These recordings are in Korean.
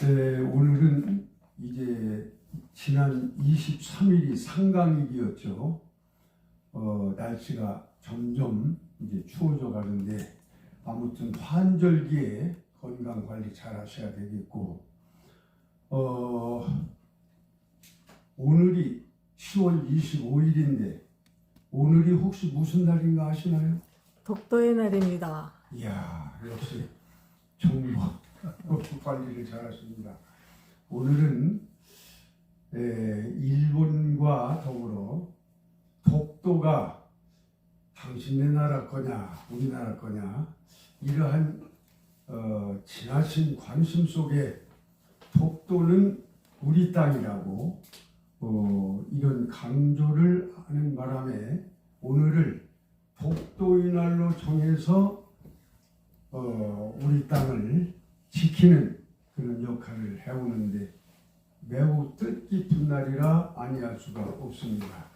오늘은 이제 지난 23일이 상강일이었죠. 날씨가 점점 이제 추워져 가는데 아무튼 환절기에 건강 관리 잘 하셔야 되겠고, 오늘이 10월 25일인데 오늘이 혹시 무슨 날인가 아시나요? 독도의 날입니다. 이야, 역시 정보 관리를 잘 하십니다. 오늘은 일본과 더불어 독도가 당신네 나라 거냐 우리나라 거냐 이러한 지나친 관심 속에 독도는 우리 땅이라고 이런 강조를 하는 바람에 오늘을 독도의 날로 정해서 우리 땅을 지키는 그런 역할을 해오는데 매우 뜻깊은 날이라 아니할 수가 없습니다.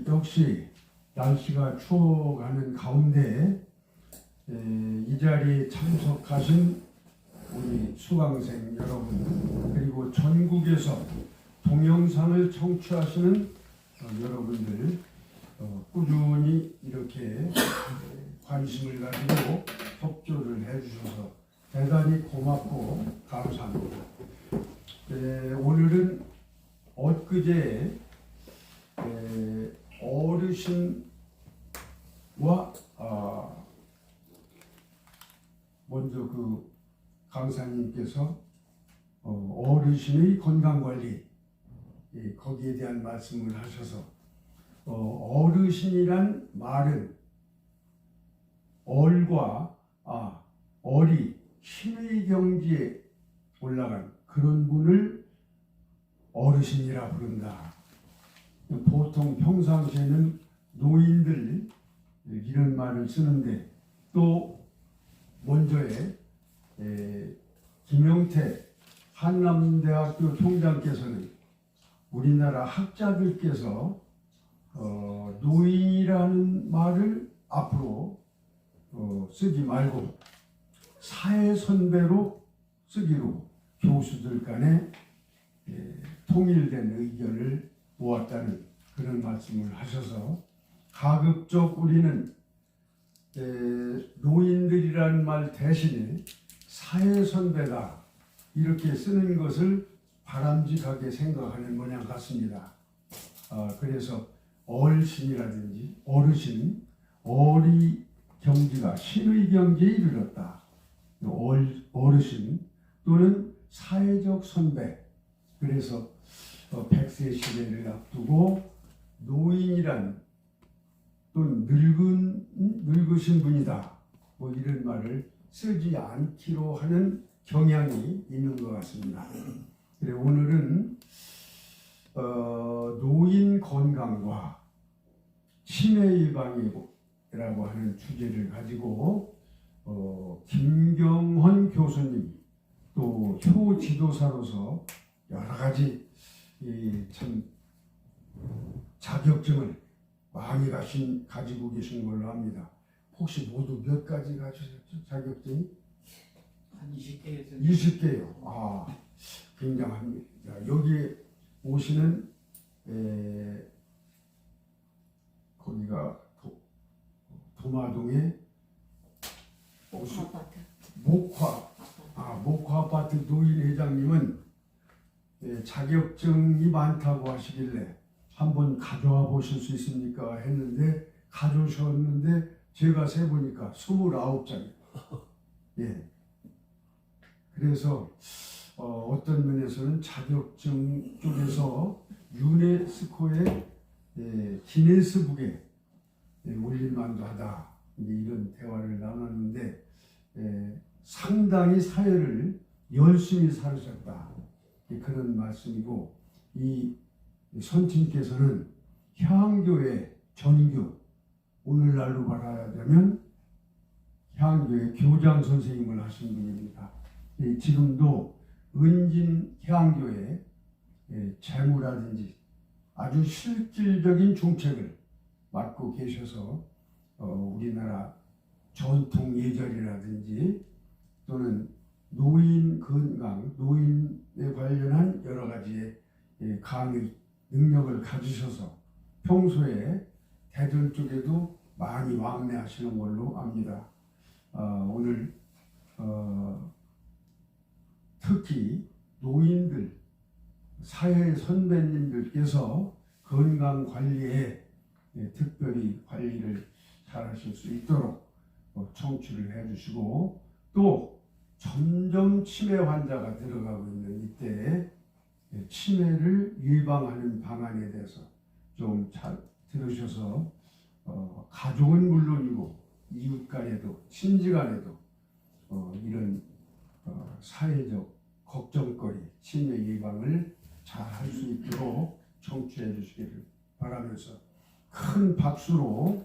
역시 날씨가 추워가는 가운데 이 자리에 참석하신 우리 수강생 여러분, 그리고 전국에서 동영상을 청취하시는 여러분들, 꾸준히 이렇게 관심을 가지고 협조를 해주셔서 대단히 고맙고 감사합니다. 오늘은 엊그제 어르신과 먼저 그 강사님께서 어르신의 건강관리 거기에 대한 말씀을 하셔서 어르신이란 말은 얼이 신의 경지에 올라간 그런 분을 어르신이라 부른다. 보통 평상시에는 노인들 이런 말을 쓰는데, 또 먼저에 김영태 한남대학교 총장께서는 우리나라 학자들께서 노인이라는 말을 앞으로 쓰지 말고 사회선배로 쓰기로 교수들 간에 통일된 의견을 모았다는 그런 말씀을 하셔서, 가급적 우리는 노인들이라는 말 대신에 사회선배다 이렇게 쓰는 것을 바람직하게 생각하는 모양 같습니다. 그래서 얼신이라든지 어르신, 어리 경지가 신의 경지에 이르렀다. 어르신 또는 사회적 선배. 그래서 100세 시대를 앞두고 노인이란 또 늙으신 분이다, 뭐 이런 말을 쓰지 않기로 하는 경향이 있는 것 같습니다. 그래, 오늘은 노인 건강과 치매 예방이라고 하는 주제를 가지고 김경헌 교수님, 또 효 지도사로서 여러 가지 참 자격증을 많이 가지고 계신 걸로 합니다. 혹시 모두 몇 가지 가지셨죠? 자격증이? 한 20개에서 20개요. 굉장합니다. 여기 오시는 거기가 도마동의 목화 아파트 노인 회장님은 자격증이 많다고 하시길래 한번 가져와 보실 수 있습니까 했는데, 가져오셨는데 제가 세보니까 29장이에요. 예. 그래서 어떤 면에서는 자격증 쪽에서 유네스코의 기네스북에 올릴 만도 하다, 이런 대화를 나눴는데, 상당히 사회를 열심히 살으셨다, 그런 말씀이고, 이 선친께서는 향교의 전교, 오늘날로 말하자면 향교의 교장 선생님을 하신 분입니다. 지금도 은진 향교의 재무라든지 아주 실질적인 중책을 맡고 계셔서 우리나라 전통 예절이라든지 또는 노인 건강, 노인에 관련한 여러 가지의 강의 능력을 가지셔서 평소에 대전 쪽에도 많이 왕래하시는 걸로 압니다. 오늘 특히 노인들, 사회 선배님들께서 건강 관리에 특별히 관리를 잘 하실 수 있도록 청취를 해주시고, 또 점점 치매 환자가 들어가고 있는 이때 치매를 예방하는 방안에 대해서 좀 잘 들으셔서 가족은 물론이고 이웃 간에도 친지 간에도 이런 사회적 걱정거리, 치매 예방을 잘 할 수 있도록 청취해 주시기를 바라면서 큰 박수로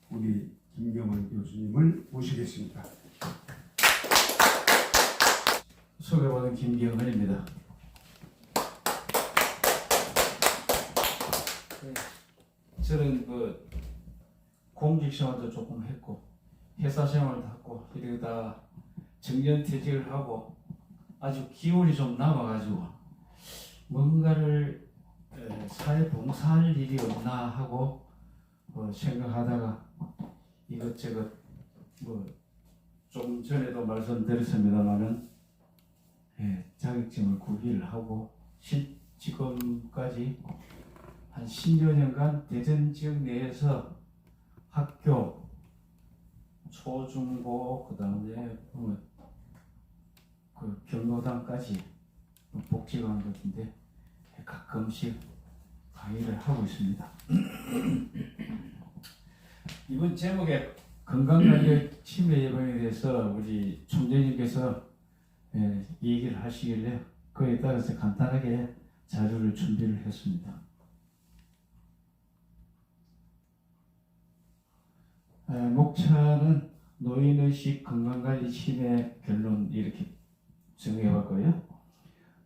우리 김경원 교수님을 모시겠습니다. 소개받은 김경헌입니다. 저는 공직 생활도 조금 했고 회사 생활도 하고 이러다 정년퇴직을 하고 아주 기운이 좀 남아가지고 뭔가를 사회 봉사할 일이 없나 하고 생각하다가 이것저것 좀 전에도 말씀드렸습니다마는 자격증을 구비를 하고 지금까지 한 10여 년간 대전 지역 내에서 학교, 초중고, 그 다음에 경로당까지 복지관 같은데 가끔씩 강의를 하고 있습니다. 이번 제목에 건강관리 치매 예방에 대해서 우리 총재님께서 얘기를 하시길래 그에 따라서 간단하게 자료를 준비를 했습니다. 목차는 노인의식 건강관리 치매 결론 이렇게 정해봤고요.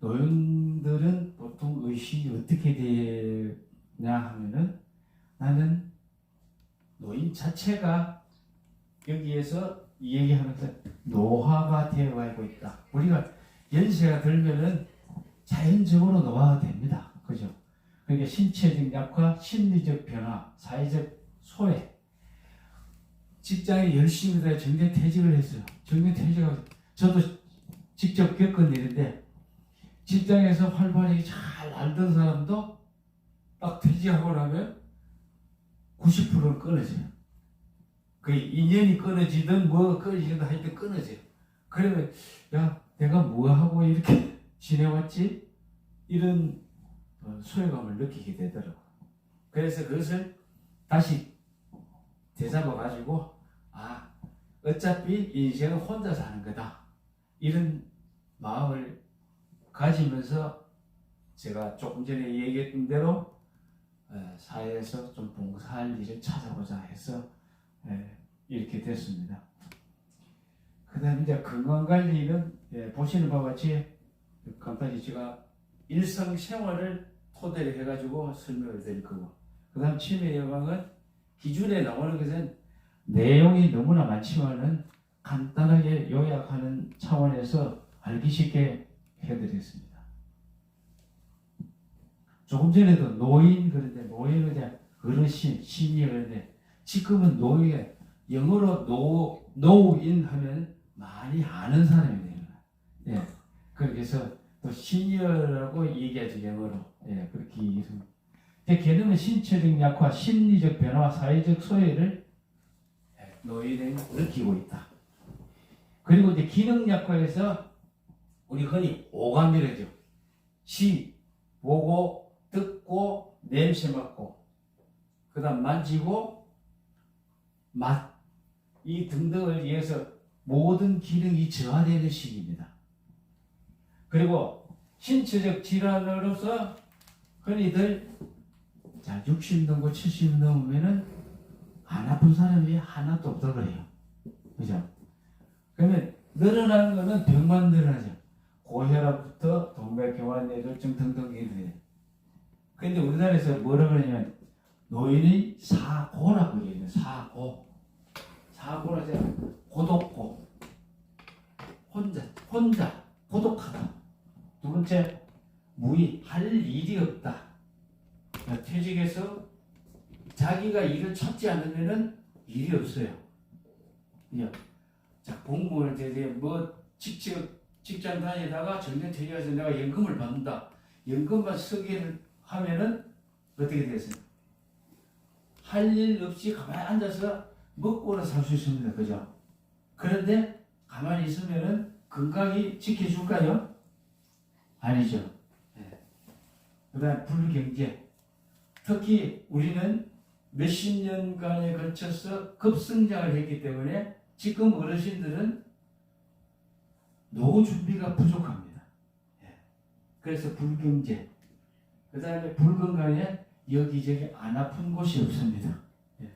노인들은 보통 의식이 어떻게 되냐 하면은 나는 노인 자체가 여기에서 얘기하면서 노화가 되어가고 있다. 우리가 연세가 들면은 자연적으로 노화가 됩니다. 그죠? 그러니까 신체적 약화, 심리적 변화, 사회적 소외. 직장에 열심히 다 정년퇴직을 했어요. 정년퇴직하고 저도 직접 겪은 일인데 직장에서 활발하게 잘 알던 사람도 딱 퇴직하고 나면 90%는 끊어져요. 그 인연이 끊어지든 끊어지든 하여튼 끊어져요. 그러면 야 내가 뭐하고 이렇게 지내왔지? 이런 소외감을 느끼게 되더라고요. 그래서 그것을 다시 되잡아 가지고 어차피 인생은 혼자 사는 거다. 이런 마음을 가지면서 제가 조금 전에 얘기했던 대로 사회에서 좀 봉사할 일을 찾아보자 해서 이렇게 됐습니다. 그 다음에 이제 건강관리는 보시는 바와 같이 간단히 제가 일상생활을 토대로 해가지고 설명을 드릴 거고, 그 다음 치매 예방은 기준에 나오는 것은 내용이 너무나 많지만은 간단하게 요약하는 차원에서 알기 쉽게 해드리겠습니다. 조금 전에도 노인 그런데 노인은 이제 어르신, 시니어 그런데 지금은 노인에 영어로 노인 하면 많이 아는 사람이 되는 거예요. 그렇게 해서 또 시니어라고 얘기하죠, 영어로. 그렇게 얘기합니다. 개념은 신체적 약화, 심리적 변화, 사회적 소외를 노인은 느끼고 있다. 그리고 이제 기능 약화에서 우리 흔히 오감이라죠. 보고, 듣고, 냄새 맡고, 그 다음 만지고, 맛, 이 등등을 위해서 모든 기능이 저하되는 시기입니다. 그리고 신체적 질환으로서 흔히들 60 넘고 70 넘으면은 안 아픈 사람이 하나도 없다고 그래요. 그죠? 그러면 늘어나는 거는 병만 늘어나죠. 고혈압부터 동맥경화 뇌졸중 등등 일들이에요. 그런데 우리나라에서 뭐라 그러냐면 노인의 사고라고 얘기해요. 사고라서 고독고 혼자 고독하다. 두 번째, 무의, 할 일이 없다. 그러니까 퇴직해서 자기가 일을 찾지 않으면은 일이 없어요. 그죠? 자, 공무원을 대대 뭐 직장 다니다가 정년 퇴직해서 내가 연금을 받는다. 연금만 쓰기를 하면은 어떻게 되겠어요? 할 일 없이 가만히 앉아서 먹고는 살 수 있습니다. 그죠? 그런데 가만히 있으면은 건강이 지켜줄까요? 아니죠. 네. 그 다음 불경제. 특히 우리는 몇십 년간에 걸쳐서 급성장을 했기 때문에 지금 어르신들은 노후 준비가 부족합니다. 예. 그래서 불경제. 그 다음에 불건강에 여기저기 안 아픈 곳이 없습니다. 예.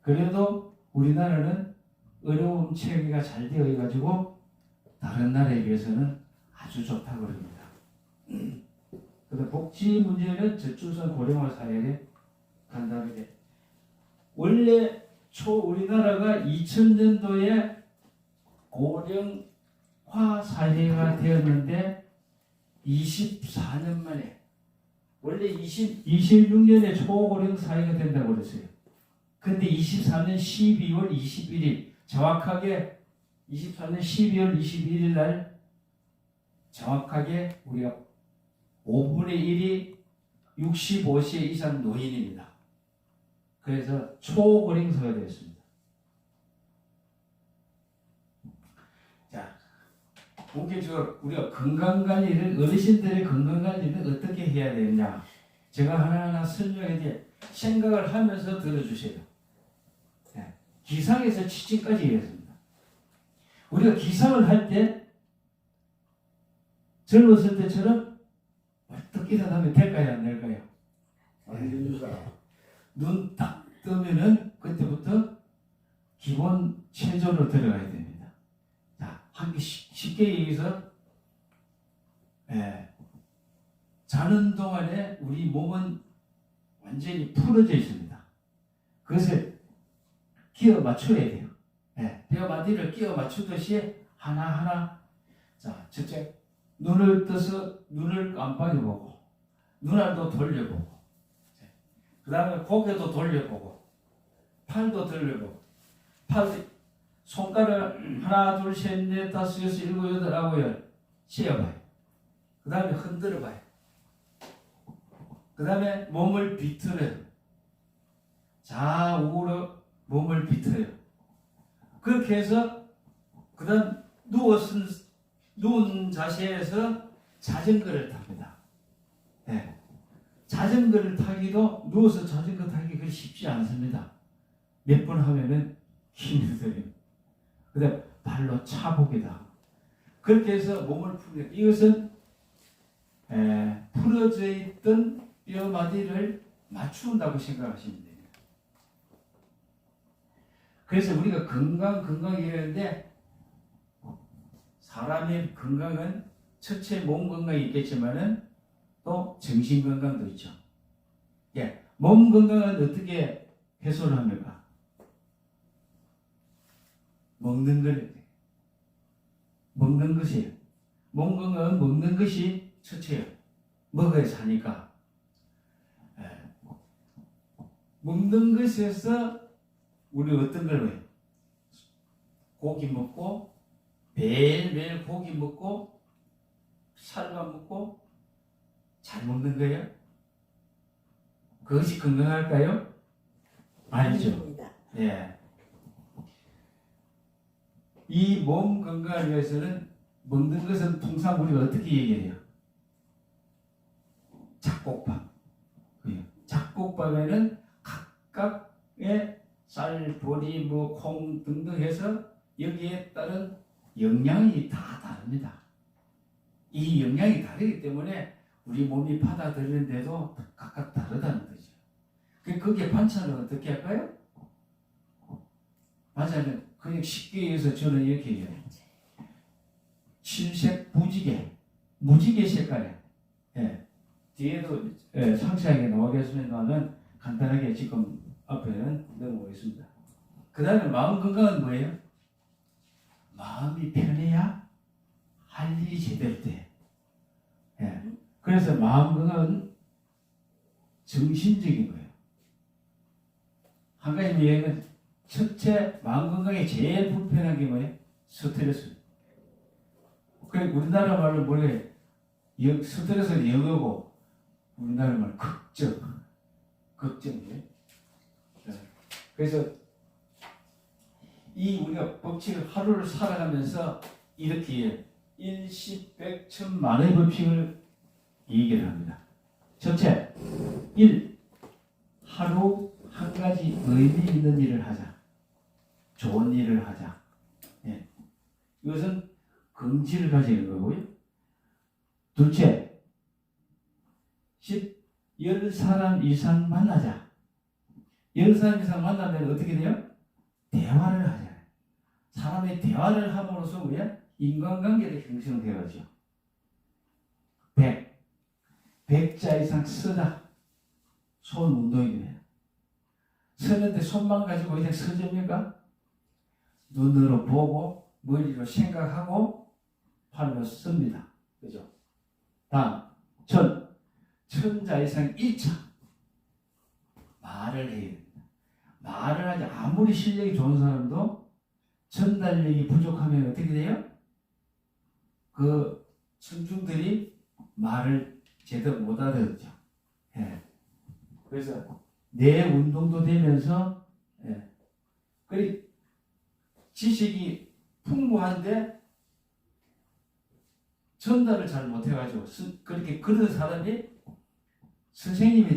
그래도 우리나라는 의료원 체계가 잘 되어 가지고 다른 나라에 비해서는 아주 좋다고 그럽니다. 그다음 복지 문제는 저출산 고령화 사회에 간다는데 원래 우리나라가 2000년도에 고령화 사회가 되었는데 24년 만에 원래 26년에 초고령 사회가 된다고 그랬어요. 근데 24년 12월 21일 정확하게 24년 12월 21일 날 정확하게 우리가 5분의 1이 65세 이상 노인입니다. 그래서 초고령사가 되었습니다. 자, 본격적으로 우리가 건강관리를 어르신들의 건강관리를 어떻게 해야 되느냐 제가 하나하나 설명해 생각을 하면서 들어주세요. 네. 기상에서 취침까지 이랬습니다. 우리가 기상을 할 때 젊었을 때처럼 벌떡 일어나면 될까요? 안 될까요? 안 됩니다. 눈 딱 뜨면은 그때부터 기본 체조로 들어가야 됩니다. 자, 쉽게 얘기해서 자는 동안에 우리 몸은 완전히 풀어져 있습니다. 그것을 끼워 맞춰야 돼요. 뼈 마디를 끼워 맞추듯이 하나하나 자, 첫째 눈을 떠서 눈을 깜빡여보고 눈알도 돌려보고 그 다음에 고개도 돌려보고 팔도 돌려보고 손가락 하나 둘 셋 넷 다섯 여섯 일곱 여덟 아홉 열 씌어봐요. 그 다음에 흔들어봐요. 그 다음에 몸을 비틀어요. 좌우로 몸을 비틀어요. 그렇게 해서 그 다음 누운 자세에서 자전거를 탑니다. 네. 자전거를 타기도 누워서 자전거 타기 그리 쉽지 않습니다. 몇 번 하면은 힘이 들어요. 그 다음 발로 차보기다. 그렇게 해서 몸을 풀어요. 이것은 풀어져 있던 뼈마디를 맞춘다고 생각하시면 돼요. 그래서 우리가 건강이라는데 사람의 건강은 첫째 몸 건강이 있겠지만은 또 정신 건강도 있죠. 몸 건강은 어떻게 해소를 합니까? 먹는 것이에요. 몸 건강은 먹는 것이 첫째예요. 먹어야 사니까. 먹는 것에서 우리 어떤 걸 해요? 고기 먹고 매일매일 고기 먹고 살만 먹고 잘 먹는 거예요? 그것이 건강할까요? 아니죠. 예. 이 몸 건강을 위해서는 먹는 것은 통상 우리가 어떻게 얘기해요? 잡곡밥. 잡곡밥에는 각각의 쌀, 보리, 콩 등등 해서 여기에 따른 영양이 다 다릅니다. 이 영양이 다르기 때문에 우리 몸이 받아들이는데도 각각 다르다는 거죠. 거기에 반찬을 어떻게 할까요? 반찬은 그냥 쉽게 해서 저는 이렇게 해요. 칠색 무지개 색깔에 뒤에도 상세하게 나오겠습니다만 간단하게 지금 앞에는 넣어보겠습니다. 그 다음에 마음 건강은 뭐예요? 마음이 편해야 할 일이 제대로 돼. 예. 그래서 마음 건강은 정신적인 거예요. 한 가지 얘기는 첫째 마음 건강에 제일 불편한 게 뭐예요? 스트레스. 그 우리나라 말로 뭐래? 스트레스는 영어고 우리나라 말 걱정이에요. 그래서 이 우리가 법칙을 하루를 살아가면서 이렇게 일십백천만의 법칙을 얘기를 합니다. 첫째, 1. 하루 한 가지 의미 있는 일을 하자. 좋은 일을 하자. 예. 이것은 긍지를 가지는 거고요. 둘째, 10사람 이상 만나자. 10사람 이상 만나면 어떻게 돼요? 대화를 하잖아요. 사람의 대화를 함으로써 뭐야? 인간관계가 형성되어져. 100자 이상 쓰다. 손 운동이네요. 쓰는데 손만 가지고 그냥 쓰집니까? 눈으로 보고 머리로 생각하고 팔로 씁니다. 그죠? 다음, 천자 이상 1차 말을 해야 됩니다. 말을 하지 아무리 실력이 좋은 사람도 전달력이 부족하면 어떻게 돼요? 그 청중들이 말을 제대로 못 알아듣죠. 예. 그래서 뇌 운동도 되면서 예. 그리고 지식이 풍부한데 전달을 잘 못해가지고 그렇게 그런 사람이 선생님이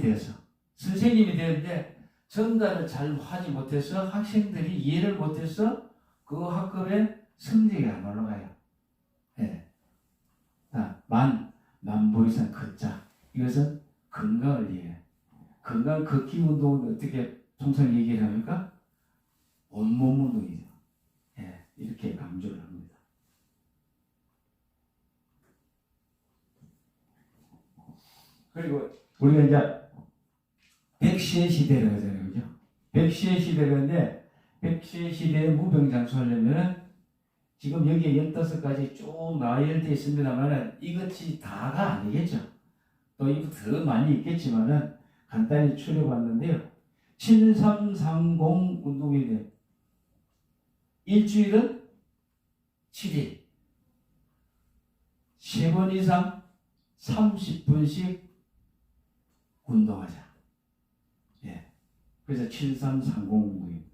되었는데 전달을 잘 하지 못해서 학생들이 이해를 못해서 그 학급에 성적이 안 올라가요. 예. 만보 이상 걷자. 이것은 건강을 위해. 건강 걷기 운동은 어떻게 통상 얘기를 합니까? 온몸 운동이죠. 예. 이렇게 강조를 합니다. 그리고 우리가 이제 백시의 시대라고 하잖아요. 그죠? 백시의 시대인데 백시의 시대에 무병장수하려면 지금 여기에 15가지 쭉 나열되어 있습니다만 이것이 다가 아니겠죠. 또 이거 더 많이 있겠지만 간단히 추려봤는데요. 7330 운동인데 일주일은 7일 3번 이상 30분씩 운동하자. 예. 그래서 7330 운동입니다.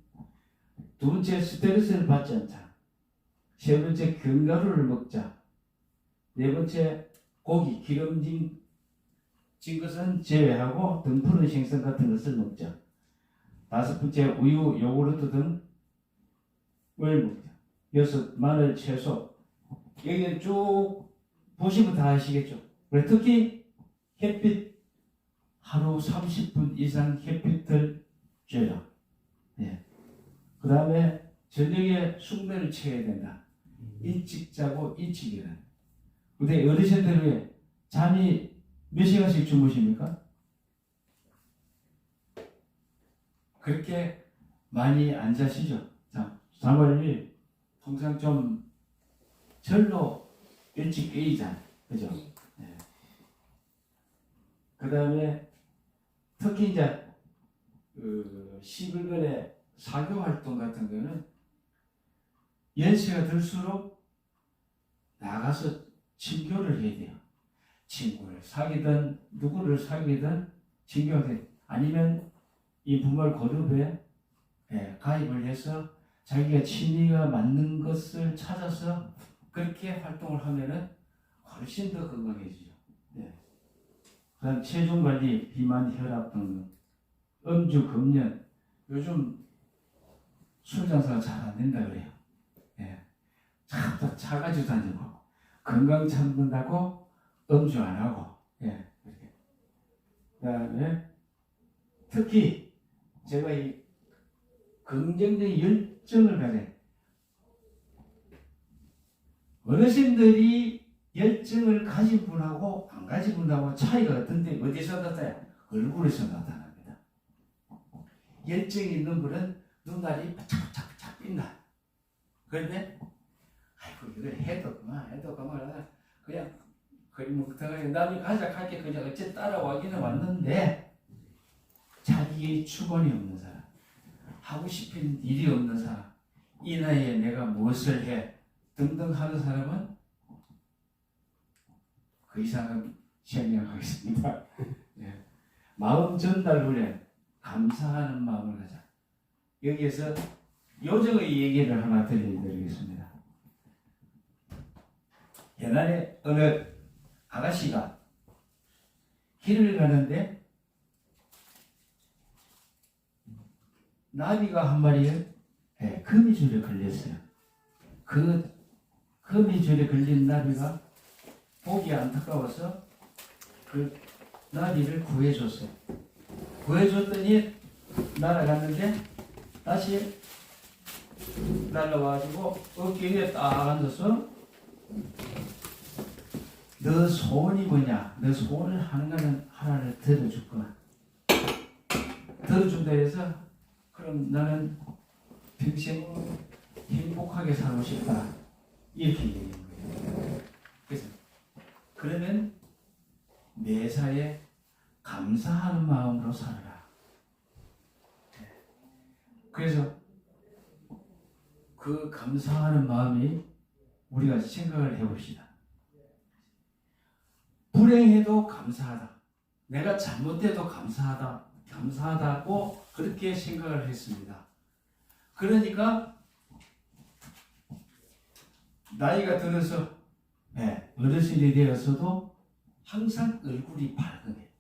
두 번째, 스트레스를 받지 않자. 세 번째, 견과류를 먹자. 네 번째, 고기, 기름진 것은 제외하고 등푸른 생선 같은 것을 먹자. 다섯 번째, 우유, 요구르트 등을 먹자. 여섯, 마늘, 채소. 여기 쭉 보시면 다 아시겠죠. 특히 햇빛, 하루 30분 이상 햇빛을 쬐라. 예. 그 다음에 저녁에 숙면을 취해야 된다. 일찍 자고 일찍 일어나. 근데 어르신들은 잠이 몇 시간씩 주무십니까? 그렇게 많이 안 자시죠? 자, 잠을 통상 좀 절로 일찍 깨이잖아요. 그죠? 네. 그 다음에 특히 이제 시글건의 사교활동 같은 거는 연세가 들수록 나가서 친교를 해야 돼요. 친구를 사귀든 누구를 사귀든 친교를 해야 돼요. 아니면 이 부모 그룹에 가입을 해서 자기가 취미가 맞는 것을 찾아서 그렇게 활동을 하면은 훨씬 더 건강해지죠. 네. 그다음 체중 관리, 비만, 혈압 등등, 음주, 금연. 요즘 술 장사가 잘 안 된다 그래요. 예. 차 가지고 다니고 건강 찾는다고 음주 안 하고. 예. 이렇게. 그다음에 특히 제가 이 긍정적인 열정을 가진 어르신들이 열정을 가진 분하고 안 가진 분하고 차이가 어떤데 어디서 나타나요? 얼굴에서 나타납니다. 열정이 있는 분은 눈알이 바짝바짝 빛나. 그런데 자꾸 이걸 해도 그만 하다 그냥 거의 묵탕하게 남이 가자 할게 그냥 어째 따라와기는 왔는데 자기의 주관이 없는 사람, 하고 싶은 일이 없는 사람, 이 나이에 내가 무엇을 해 등등 하는 사람은 그 이상은 생략하겠습니다. 네. 마음 전달 후에 감사하는 마음을 가자. 여기에서 요정의 얘기를 하나 들려드리겠습니다. 옛날에 어느 아가씨가 길을 가는데 나비가 한 마리에 거미줄에 걸렸어요. 그 거미줄에 걸린 나비가 보기 안타까워서 그 나비를 구해줬어요. 구해줬더니 날아갔는데 다시 날아와가지고 어깨 위에 딱 앉아서 너 소원이 뭐냐? 너 소원을 하나를 들어줄 거야. 들어준다 해서 그럼 나는 평생 행복하게 살고 싶다. 이렇게 얘기하는 거예요. 그래서 그러면 매사에 감사하는 마음으로 살아라. 그래서 그 감사하는 마음이 우리가 생각을 해봅시다. 불행해도 감사하다. 내가 잘못해도 감사하다고 그렇게 생각을 했습니다. 그러니까 나이가 들어서 어르신이 되어서도 항상 얼굴이 밝으게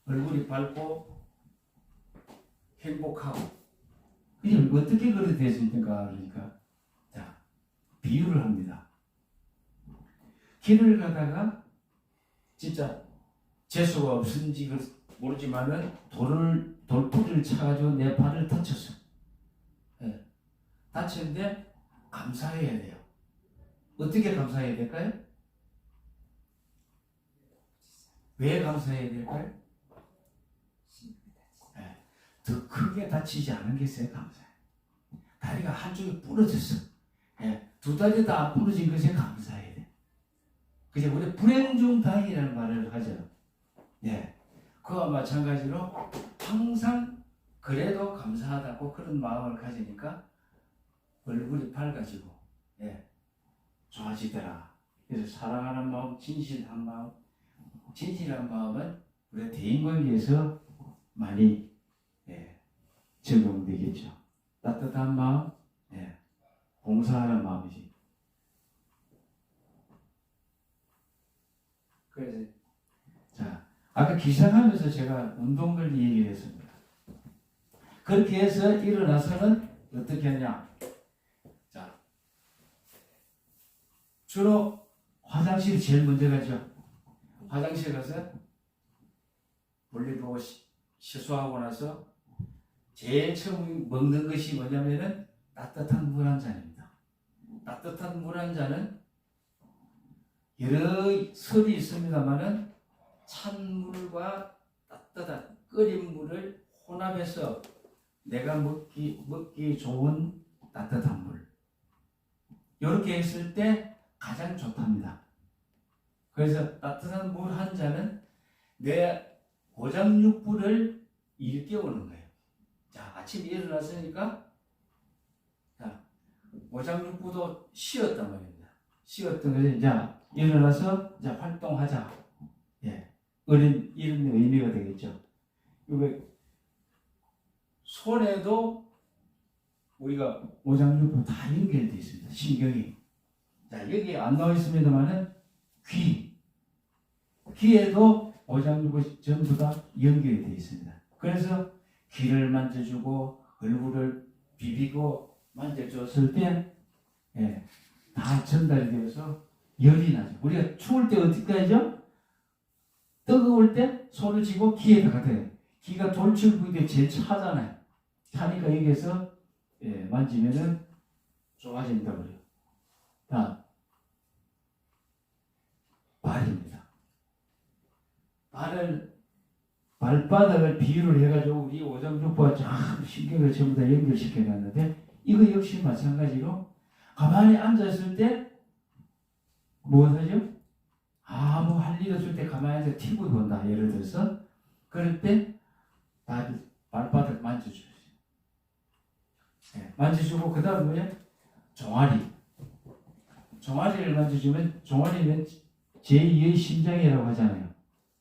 얼굴이 밝고 행복하고 그냥 어떻게 그렇게 됐습니까? 그러니까 자 비유를 합니다. 길을 가다가 진짜 재수가 없은지 모르지만은 돌풀이를 차가지고 내 발을 다쳤어. 다쳤는데 감사해야 돼요. 어떻게 감사해야 될까요? 왜 감사해야 될까요? 더 크게 다치지 않은 게 제일 감사해요. 다리가 한쪽이 부러졌어. 두 다리 다 안 부러진 것에 감사해야 돼. 그죠? 우리 불행 중 다행이라는 말을 하죠. 그와 마찬가지로 항상 그래도 감사하다고 그런 마음을 가지니까 얼굴이 밝아지고 좋아지더라. 그래서 사랑하는 마음, 진실한 마음은 우리 대인관계에서 많이 적용되겠죠. 따뜻한 마음, 봉사하는 마음이지. 그래서 자, 아까 기상하면서 제가 운동관리 얘기를 했습니다. 그렇게 해서 일어나서는 어떻게 하냐? 자, 주로 화장실 제일 먼저 가죠. 화장실 가서 볼일 보고 세수하고 나서 제일 처음 먹는 것이 뭐냐면은 따뜻한 물 한 잔입니다. 따뜻한 물 한 잔은 여러 설이 있습니다만은 찬물과 따뜻한 끓인 물을 혼합해서 내가 먹기 좋은 따뜻한 물. 이렇게 했을 때 가장 좋답니다. 그래서 따뜻한 물 한 잔은 내 고장육부를 일깨우는 거예요. 자, 아침에 일어났으니까 자, 고장육부도 쉬었단 말입니다. 쉬었던 것을 이제 일어나서 이제 활동하자. 이런 의미가 되겠죠. 이거 손에도 우리가 오장육부 다 연결되어 있습니다. 신경이. 자, 여기 안 나와 있습니다만은 귀에도 오장육부 전부 다 연결이 되어 있습니다. 그래서 귀를 만져주고 얼굴을 비비고 만져줬을 때 다 전달이 되어서 열이 나죠. 우리가 추울 때 어떻게 하죠? 뜨거울 때 손을 쥐고 귀에다 갖다. 귀가 돌출부위에 제일 차잖아요. 차니까 여기에서 만지면은 좋아진다 그래요. 자, 발입니다. 발바닥을 비유를 해가지고 우리 오장육부와 참 신경을 전부 다 연결시켜놨는데 이거 역시 마찬가지로 가만히 앉았을 때 무엇하죠? 아무 할 일 없을 때 가만히 앉아 TV 본다. 예를 들어서 그럴 때 발바닥 만져줘요. 네, 만져주고 그 다음 뭐냐? 종아리를 만져주면 종아리는 제2의 심장이라고 하잖아요.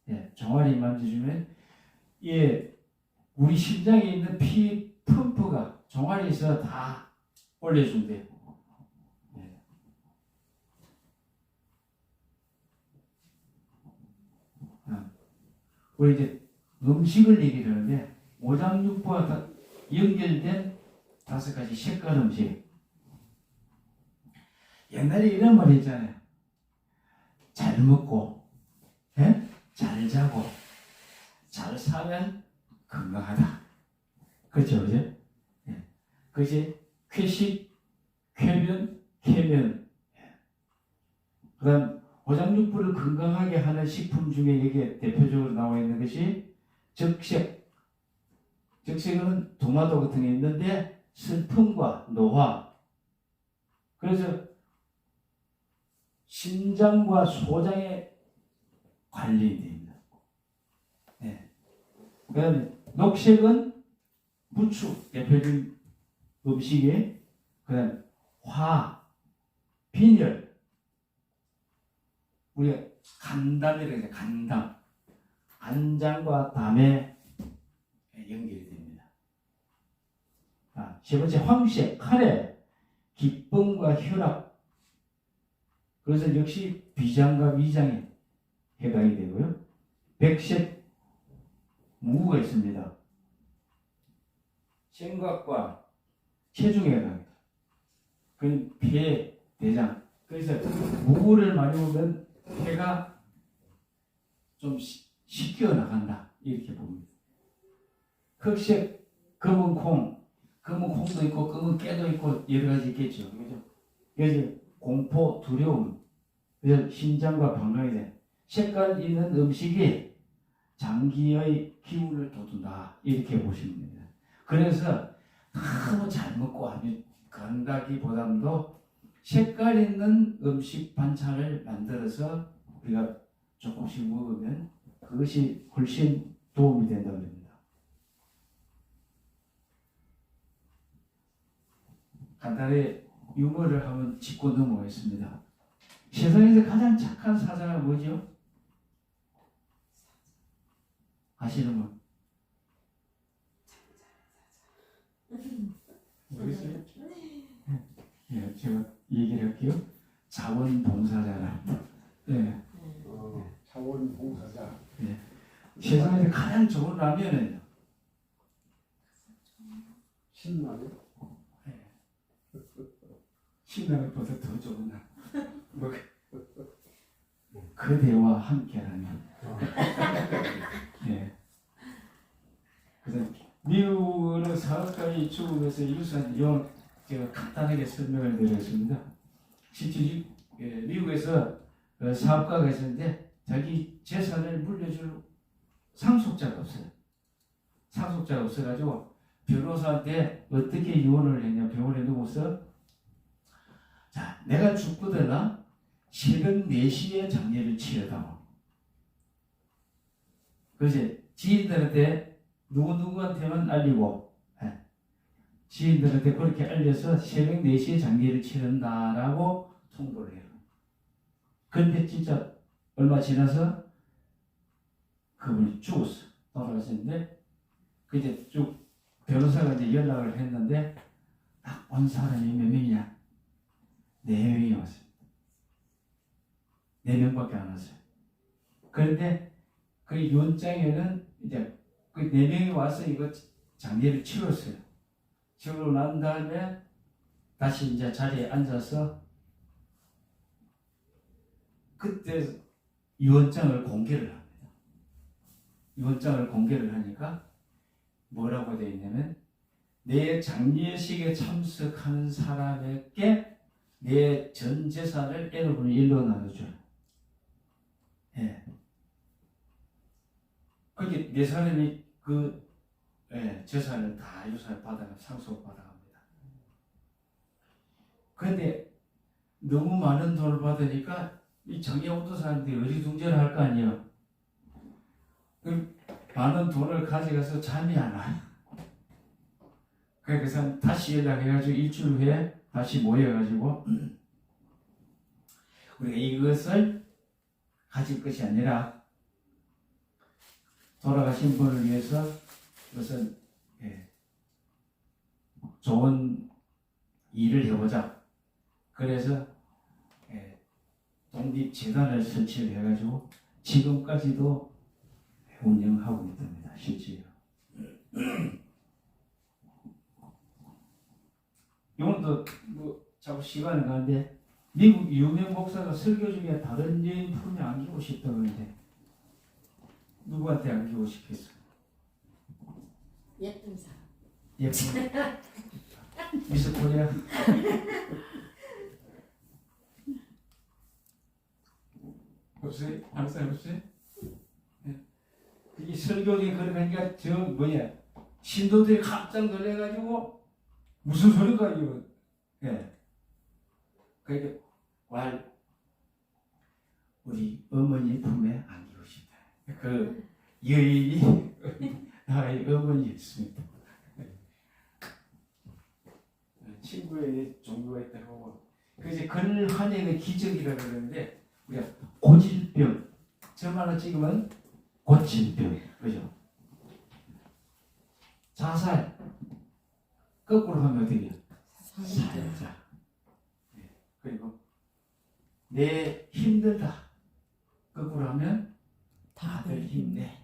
네, 종아리 만져주면 우리 심장에 있는 피 펌프가 종아리에서 다 올려준대요. 네. 우리 이제 음식을 얘기를 하는데 오장육부와 연결된 5가지 색깔 음식. 옛날에 이런 말 있잖아요. 잘 먹고, 예? 잘 자고, 잘 사면 건강하다. 그렇죠, 그죠? 예. 그것이 쾌식, 쾌면, 쾌면. 그 다음, 오장육부를 건강하게 하는 식품 중에 여기에 대표적으로 나와 있는 것이 적색. 적색은 도마도 같은 게 있는데, 슬픔과 노화. 그래서 신장과 소장에 관련됩니다. 네. 그 다음에 녹색은 부추, 대표적인 음식에, 그 다음에 화, 빈혈, 우리가 간담이라고 해서 간담, 간장과 담에 연결이 됩니다. 세 번째 황색, 카레, 기쁨과 혈압. 그래서 역시 비장과 위장에 해당이 되고요. 백색, 무가 있습니다. 생각과 체중에 해당합니다. 그건 폐, 대장. 그래서 무를 많이 먹으면 폐가 좀 씻겨 나간다. 이렇게 봅니다. 흑색, 검은 콩. 검은 콩도 있고 검은 깨도 있고 여러 가지 있겠죠. 그죠? 그래서 공포, 두려움. 그래서 심장과 건강에 대한 색깔 있는 음식이 장기의 기운을 돋운다. 이렇게 보시면 됩니다. 그래서 너무 잘 먹고 아주 건강하기보다도 색깔 있는 음식 반찬을 만들어서 우리가 조금씩 먹으면 그것이 훨씬 도움이 된다고 합니다. 간단히 유머를 한번 짚고 넘어가겠습니다. 세상에서 가장 착한 사자가 뭐죠? 아시는 분? 모르겠어요? 예, 제가 얘기를 할게요. 자원봉사자라. 네. 자원봉사자. 네. 세상에서 가장 좋은 라면은요? 신라면? 신라면보다 더 좋은 라면. 뭐, 그대와 함께라면. 네. 그래서 미국은 사업가의 죽음에서 유산 제가 간단하게 설명을 드렸습니다. 실제 미국에서 사업가가 있었는데 자기 재산을 물려줄 상속자가 없어요. 상속자가 없어가지고 변호사한테 어떻게 이혼을 했냐, 병원에 누워서 자, 내가 죽거든 새벽 4시에 장례를 치르다오. 그래서 지인들한테 누구누구한테만 알리고 지인들한테 그렇게 알려서 새벽 4시에 장례를 치른다라고 통보를 해요. 근데 진짜 얼마 지나서 그분이 죽었어. 돌아가셨는데 그 이제 쭉 변호사가 이제 연락을 했는데 딱 온 사람이 몇 명이냐? 4명이 왔어요. 4명밖에 안 왔어요. 그런데 그 유언장에는 이제 그 4명이 와서 이거 장례를 치렀어요. 치르고 난 다음에 다시 이제 자리에 앉아서 그때 유언장을 공개를 합니다. 유언장을 공개를 하니까 뭐라고 되어 있냐면 내 장례식에 참석하는 사람에게 내 전 재산을 N분의 1로 나눠줘요. 예. 그게 네 사람이 그 재산을 다 유산을 상속 받아갑니다. 그런데 너무 많은 돈을 받으니까 이 정에 없던 사람들이 어리둥절할 거 아니에요. 그럼 많은 돈을 가져가서 잠이 안 와요. 그래서 다시 연락해가지고 일주일 후에 다시 모여가지고 우리가 이것을 가질 것이 아니라 돌아가신 분을 위해서 무슨 좋은 일을 해보자. 그래서 독립재단을 설치를 해가지고 지금까지도 운영하고 있답니다. 실제로. 이것도 뭐 자꾸 시간을 가는데 미국 유명 목사가 설교 중에 다른 여인 품에 안기고 싶다고 하는데 누구한테 안기고 싶겠어? 예쁜 사람. 예쁜 미스 코리아. 없어요? 아는 사람 없어요? 이 설교에 그러니까 저 뭐냐 신도들이 깜짝 놀래가지고 무슨 소리가 이거? 그러니까 우리 어머니 품에 안기고 싶다. 그 여인이 나의 어머니였습니다. 친구의 종교가 있다고. 그래서 근한해의 기적이라고 그러는데 우리가 고질병 점 하나 찍으면 고질병 그죠? 자살 거꾸로 하면 어떻게 해요? 살자. 그리고 내 힘들다 거꾸로 하면 다들 힘내.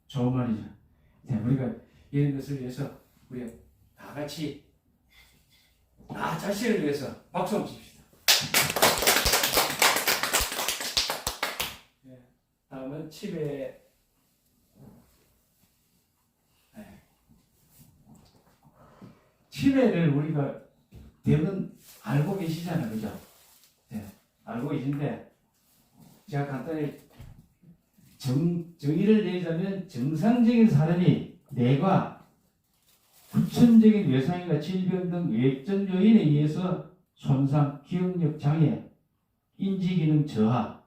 좋은 말이죠. 우리가 이런 것을 위해서 우리가 다 같이 나 자신을 위해서 박수 한번 칩시다. 다음은 치매. 치매를 우리가 대부분 알고 계시잖아요, 그죠? 알고 계신데 제가 간단히 정의를 내자면 정상적인 사람이 뇌가 후천적인 외상이나 질병 등 외적 요인에 의해서 손상, 기억력 장애, 인지기능 저하,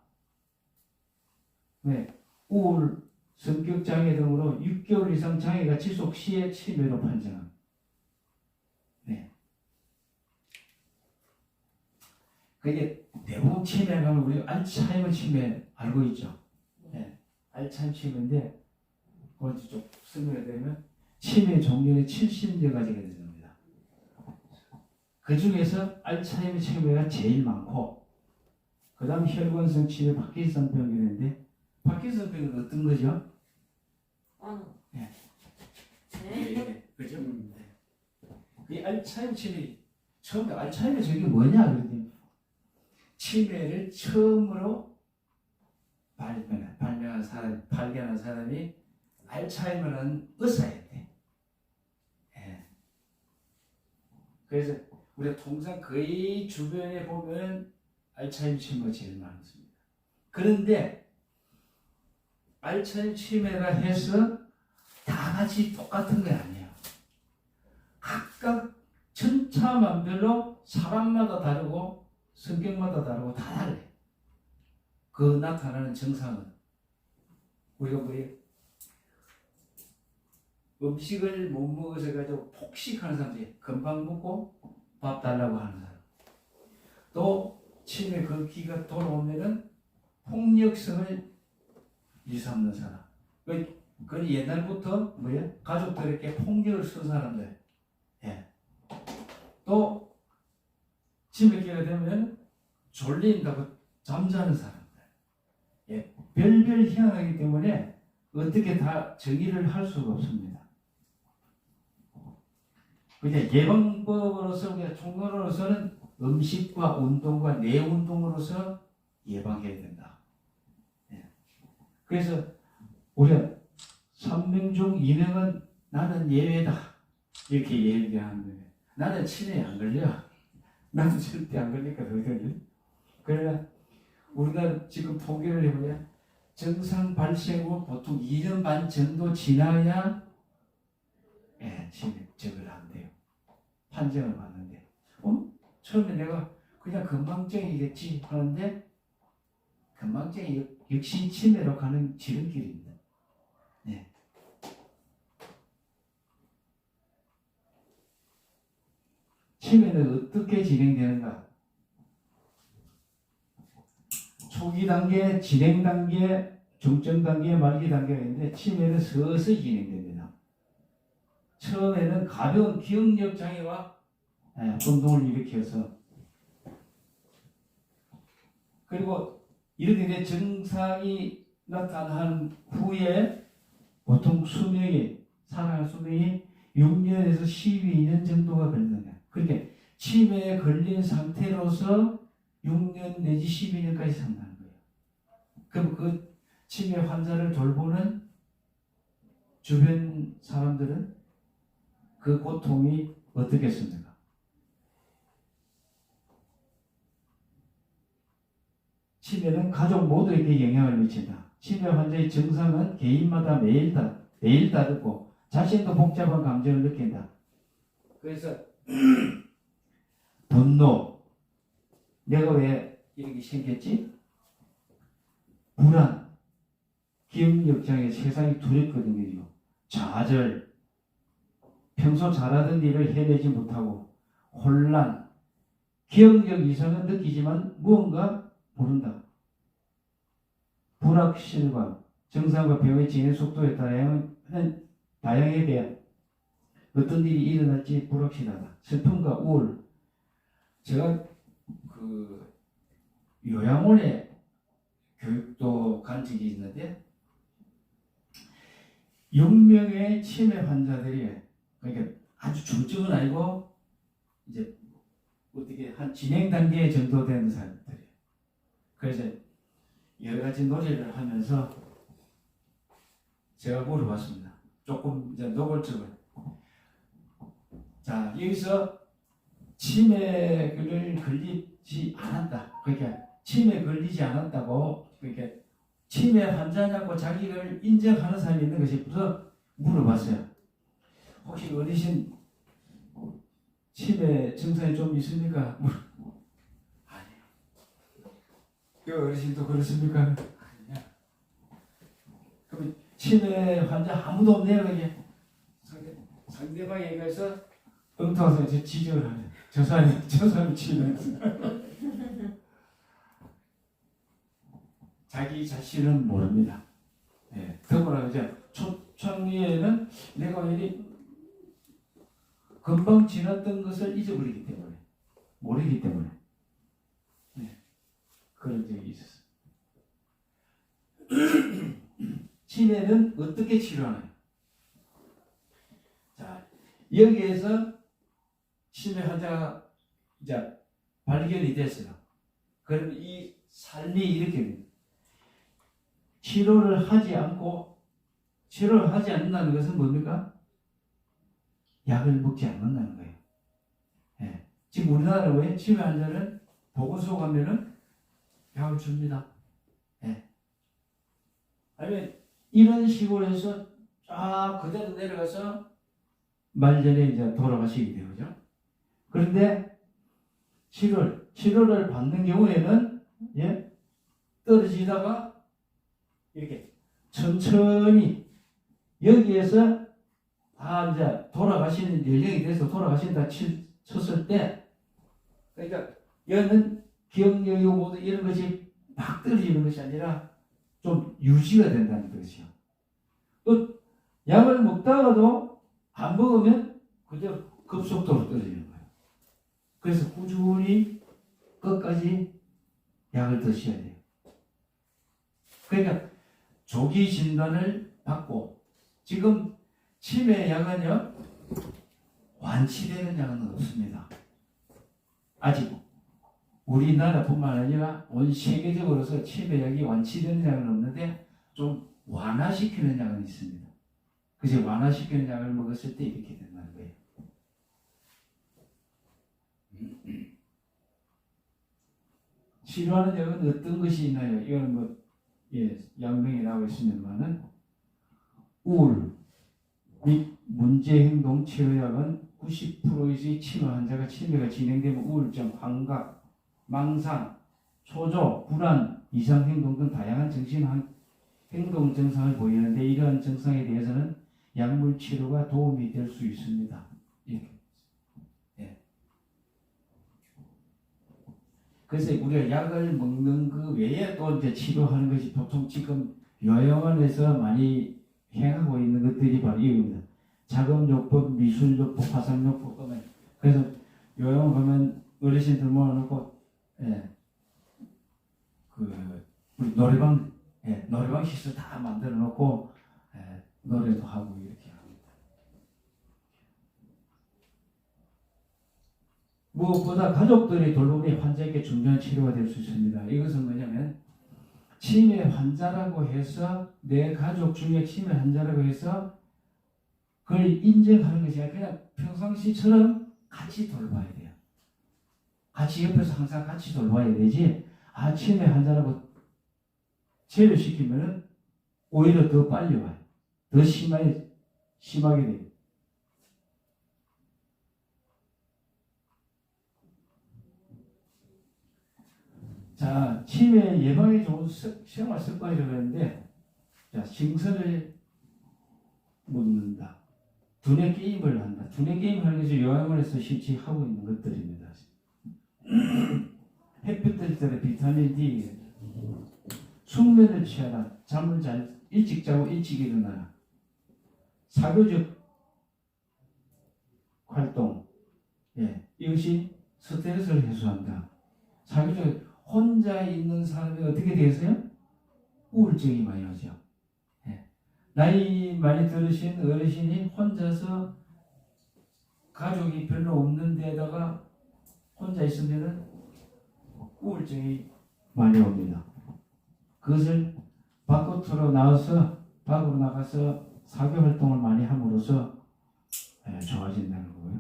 우울, 성격 장애 등으로 6개월 이상 장애가 지속 시에 치매로 판정합니다. 그게 대부분 치매가 하면 우리 알츠하이머 치매 알고 있죠? 알츠하이머 치매인데 그걸 좀 설명해 드리면 치매 종류는 70여 가지가 됩니다. 그 중에서 알츠하이머 치매가 제일 많고 그 다음 혈관성 치매 파킨슨병이라는데 파킨슨병은 어떤 거죠? 그죠? 이 알츠하이머 치매 처음에 알츠하이머 저게 뭐냐 그랬더니 치매를 처음으로 발견한 사람이 알츠하이머라는 의사였대. 그래서 우리가 통상 거의 주변에 보면 알츠하이머 치매가 제일 많습니다. 그런데 알츠하이머 치매라 해서 다 같이 똑같은 게 아니에요. 각각 천차만별로 사람마다 다르고 성격마다 다르고 다 달라요. 그 나타나는 증상은 우리가 음식을 못 먹어서 가지고 폭식하는 사람들이 금방 먹고 밥 달라고 하는 사람, 또 치매 그 기가 돌아오면은 폭력성을 일삼는 사람, 그 옛날부터 가족들에게 폭력을 쓴 사람들, 또 치매기가 되면 졸린다고 잠자는 사람들, 별별 희한하기 때문에 어떻게 다 정의를 할 수가 없습니다. 근데 예방법으로서 우리가 총론으로서는 음식과 운동과 뇌 운동으로서 예방해야 된다. 그래서 우리가 3명 중 2명은 나는 예외다 이렇게 얘기하는 거예요. 나는 치매에 안 걸려. 나도 절대 안 걸릴까 그러거든요. 그러나 우리가 지금 통계를 해보면 증상 발생 후 보통 2년 반 정도 지나야 치매 적을 한대요. 판정을 받는데 처음에 내가 그냥 건망증이겠지 하는데 건망증이 역시 치매로 가는 지름길입니다. 네. 치매는 어떻게 진행되는가? 초기 단계, 진행 단계, 중증 단계, 말기 단계가 있는데 치매는 서서히 진행됩니다. 처음에는 가벼운 기억력 장애와 운동을 일으켜서 그리고 이렇게 된 증상이 나타난 후에 보통 살아갈 수명이 6년에서 12년 정도가 걸린다. 그렇게 치매에 걸린 상태로서 6년 내지 12년까지 산다는 거예요. 그럼 그 치매 환자를 돌보는 주변 사람들은 그 고통이 어떻겠습니까? 치매는 가족 모두에게 영향을 미친다. 치매 환자의 증상은 개인마다 매일 다르고 자신도 복잡한 감정을 느낀다. 그래서 분노, 내가 왜 이렇게 생겼지? 불안, 기억력 장애, 세상이 두렵거든요. 좌절, 평소 잘하던 일을 해내지 못하고 혼란, 기억력 이상은 느끼지만 무언가 모른다. 불확실감, 증상과 병의 진행 속도에 다양하게 어떤 일이 일어날지 불확실하다. 슬픔과 우울. 제가 그 요양원에 교육도 간 적이 있는데 6명의 치매 환자들이 그러니까 아주 중증은 아니고 이제 어떻게 한 진행 단계 정도 되는 사람들이에요. 그래서 여러 가지 논의를 하면서 제가 물어봤습니다. 조금 이제 노골적으로. 자, 여기서 치매를 걸리지 않았다. 그러니까 치매 걸리지 않았다고 그러니까 치매 환자냐고 자기를 인정하는 사람이 있는 것이 없어서 물어봤어요. 혹시 어르신 치매 증상이 좀 있습니까? 아니요. 그 어르신도 그렇습니까? 아니야. 그럼 치매 환자 아무도 없네요. 그게 상대방이 얘기해서 응통해서 이제 지적을 하네. 저 사람이 치매. 자기 자신은 모릅니다. 네. 더구나 이제 초창기에는 내가 왜 금방 지났던 것을 잊어버리기 때문에 모르기 때문에 네. 그런 적이 있었어요. 치매는 어떻게 치료하나요? 자, 여기에서 치매 환자가 이제 발견이 됐어요. 그럼 이 삶이 이렇게 됩니다. 치료를 하지 않는다는 것은 뭡니까? 약을 먹지 않는다는 거예요. 예. 지금 우리나라는 왜 치매 환자는 보건소 가면은 약을 줍니다. 예. 아니면 이런 식으로 해서 쫙 그대로 내려가서 말년에 이제 돌아가시게 되죠. 그런데 치료를 받는 경우에는 예, 떨어지다가 이렇게 천천히 여기에서 다 이제 돌아가시는 연령이 돼서 돌아가신다 쳤을 때 그러니까 여는 기억력이 모두 이런 것이 막 떨어지는 것이 아니라 좀 유지가 된다는 것이요. 또 약을 먹다가도 안 먹으면 그저 급속도로 떨어지는 거예요. 그래서 꾸준히 끝까지 약을 드셔야 돼요. 그러니까 조기 진단을 받고 지금 치매 약은요 완치되는 약은 없습니다. 아직 우리나라뿐만 아니라 온 세계적으로서 치매 약이 완치되는 약은 없는데 좀 완화시키는 약은 있습니다. 그래서 완화시키는 약을 먹었을 때 이렇게 된다는 거예요. 치료하는 약은 어떤 것이 있나요? 이거는 뭐 양명이 나와 있습니다만은 우울 및 문제행동 치료약은 90%의 치매 환자가 치매가 진행되면 우울증, 환각, 망상, 초조, 불안, 이상 행동 등 다양한 행동 증상을 보이는데 이러한 증상에 대해서는 약물 치료가 도움이 될 수 있습니다. 이렇게. 예. 그래서 우리가 약을 먹는 그 외에 또 이제 치료하는 것이 보통 지금 요양원에서 많이 행하고 있는 것들이 바로 이겁니다. 자금요법, 미술요법, 화상요법. 그래서 요양원 가면 어르신들 모아놓고 우리 노래방 시설 다 만들어 놓고 노래도 하고 이렇게 합니다. 무엇보다 가족들의 돌봄이 환자에게 중요한 치료가 될 수 있습니다. 이것은 뭐냐면 치매 환자라고 해서 내 가족 중에 치매 환자라고 해서 그걸 인정하는 것이 아니라 그냥 평상시처럼 같이 돌봐야 돼요. 같이 옆에서 항상 같이 돌봐야 되지. 치매 환자라고 제외시키면은 오히려 더 빨리 와요. 더 심하게 돼요. 자, 치매 예방에 좋은 생활 습관이라고 하는데, 자, 생선을 먹는다. 두뇌 게임을 한다. 두뇌 게임 하는 것이 요양원에서 실제 하고 있는 것들입니다. 햇빛 뜰 때 비타민 D, 숙면을 취하라. 잠을 일찍 자고 일찍 일어나라. 사교적 활동, 이것이 스트레스를 해소한다. 사교적 혼자 있는 사람이 어떻게 되세요? 우울증이 많이 오죠. 나이 많이 들으신 어르신이 혼자서 가족이 별로 없는 데다가 혼자 있으면은 우울증이 많이 옵니다. 그것을 밖으로 나가서 사교 활동을 많이 함으로써 좋아진다는 거고요.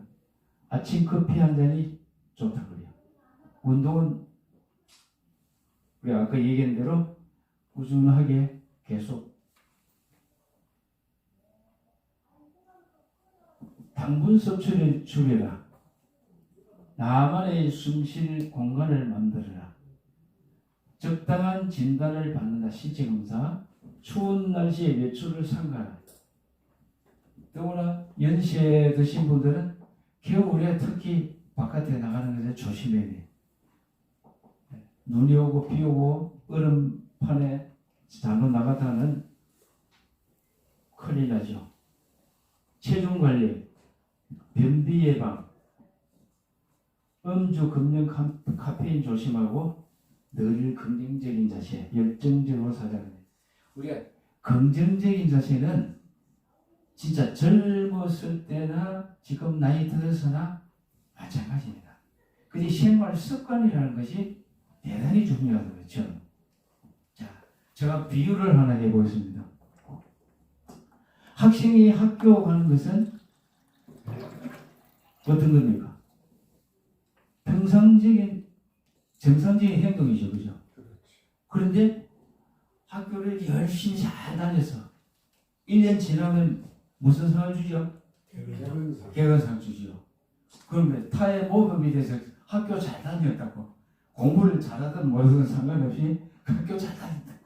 아침 커피 한 잔이 좋다고 그래요. 운동은 우리 아까 얘기한 대로 꾸준하게 계속 당분 섭취를 줄여라. 나만의 숨쉴 공간을 만들어라. 적당한 진단을 받는다. 신체 검사. 추운 날씨에 외출을 삼가라. 더구나 연세 드신 분들은 겨울에 특히 바깥에 나가는 것을 조심해야 돼요. 눈이 오고 비 오고 얼음판에 잘못 나가다는 큰일 나죠. 체중 관리, 변비 예방, 음주, 금연, 카페인 조심하고 늘 긍정적인 자세, 열정적으로 살아가는. 우리가 긍정적인 자세는 진짜 젊었을 때나 지금 나이 들어서나 마찬가지입니다. 근데 생활 습관이라는 것이 대단히 중요하다고 그렇죠. 자, 제가 비유를 하나 해보겠습니다. 학생이 학교 가는 것은 어떤 겁니까? 정상적인 행동이죠. 그죠? 그런데 학교를 열심히 잘 다녀서 1년 지나면 무슨 상을 주죠? 개근상 주죠. 그러면 타의 모범이 돼서 학교 잘 다녔다고 공부를 잘하든 뭐든 상관없이 학교 잘 다닌다고.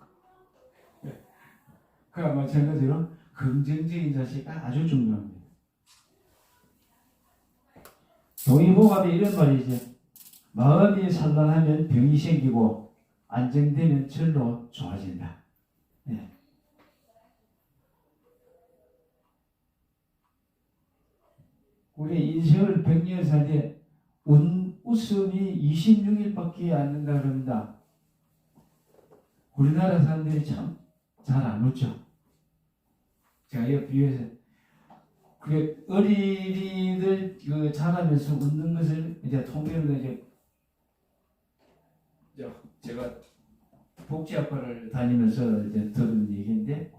그와 마찬가지로 긍정적인 자세가 아주 중요합니다. 동의보감에 이런 말이죠. 마음이 산란하면 병이 생기고 안정되면 절로 좋아진다. 우리 인생을 100년 살 때 웃음이 26일밖에 안 된다 그럽니다. 우리나라 사람들이 참 잘 안 웃죠. 제가 이 비유해서 그 어린이들 자라면서 웃는 것을 이제 통계로 이제 제가 복지학과를 다니면서 이제 들은 얘기인데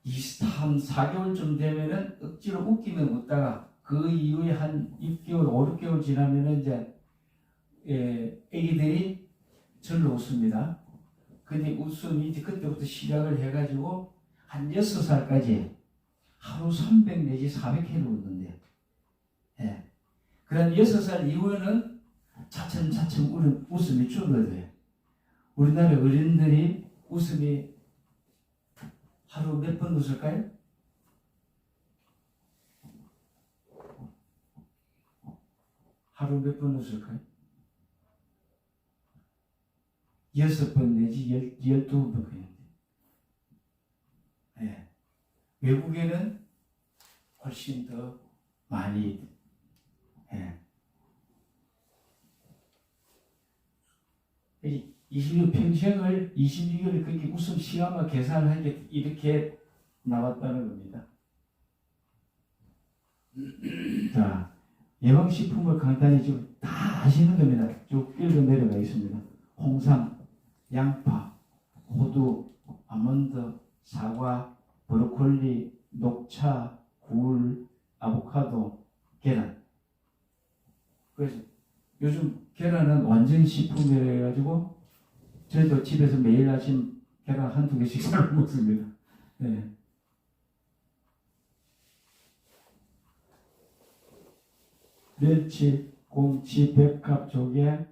23, 4개월쯤 되면은 억지로 웃기면 웃다가 그 이후에 한 6개월, 5, 6개월 지나면은 이제 애기들이 절로 웃습니다. 근데 웃음이 이제 그때부터 시작을 해가지고 한 6살까지 하루 300 내지 400회를 웃는데요. 그런 6살 이후에는 잘 차츰 웃음이 줄어들어요. 우리나라 어린들이 웃음이 하루 몇 번 웃을까요? 하루 몇 번 웃을까요? 6번 내지 12번 그냥. 예. 외국에는 훨씬 더 많이. 예. 26 평생을 26일을 그렇게 웃음 시간만 계산을 한 게 이렇게 나왔다는 겁니다. 자, 예방식품을 간단히 좀 다 아시는 겁니다. 쭉 읽어 내려가 있습니다. 홍삼, 양파, 호두, 아몬드, 사과, 브로콜리, 녹차, 굴, 아보카도, 계란. 그래서 요즘 계란은 완전 식품이라 해가지고 저희도 집에서 매일 아침 계란 한두 개씩 삶아 먹습니다. 네. 멸치, 곰치, 백합, 조개,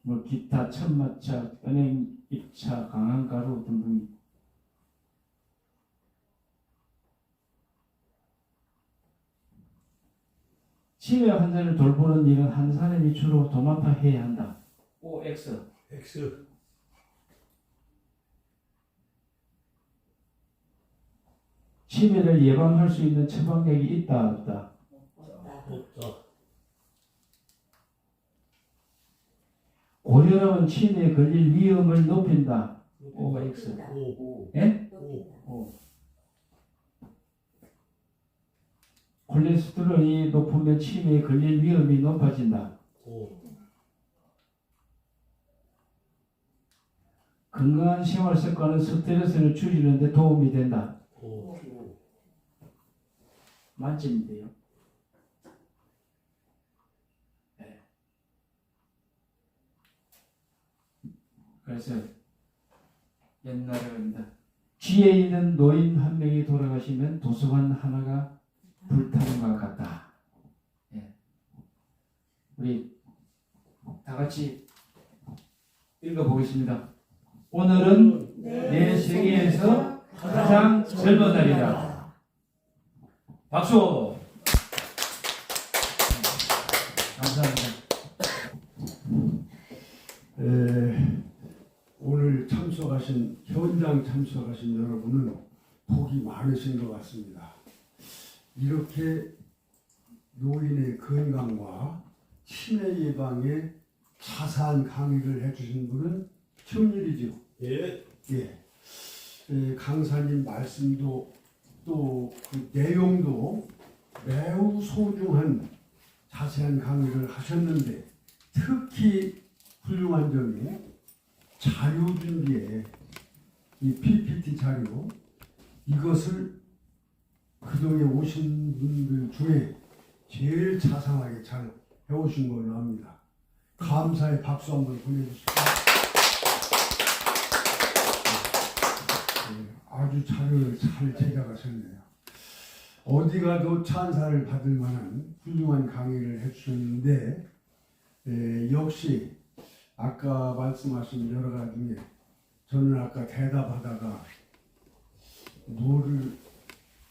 뭐 기타, 천마차, 은행 입차, 강황가루 등등. 치매 환자를 돌보는 일은 한 사람이 주로 도맡아 해야 한다. OX. X. 치매를 예방할 수 있는 처방약이 있다 없다. 없다. 고혈압은 치매에 걸릴 위험을 높인다. OX. 오. 예? 오. 콜레스테롤이 높으면 치매에 걸릴 위험이 높아진다. 오. 건강한 생활 습관은 스트레스를 줄이는 데 도움이 된다. 오. 만점인데요. 네. 그래서 옛날에 합니다. 지혜 있는 노인 한 명이 돌아가시면 도서관 하나가 불타는 것 같다. 예. 우리 다 같이 읽어보겠습니다. 오늘은 내 생애에서 가장 젊은 날이다. 박수! 감사합니다. 오늘 현장 참석하신 여러분은 복이 많으신 것 같습니다. 이렇게 노인의 건강과 치매 예방에 자세한 강의를 해주신 분은 처음일이죠. 예. 강사님 말씀도 또 그 내용도 매우 소중한 자세한 강의를 하셨는데 특히 훌륭한 점이 자료 준비에 이 PPT 자료 이것을 그동에 오신 분들 중에 제일 자상하게 잘 해오신 걸로 합니다. 감사의 박수 한번 보내주시죠. 아주 자료를 잘 제작하셨네요. 어디 가도 찬사를 받을 만한 훌륭한 강의를 해주셨는데 역시 아까 말씀하신 여러 가지 중에 저는 아까 대답하다가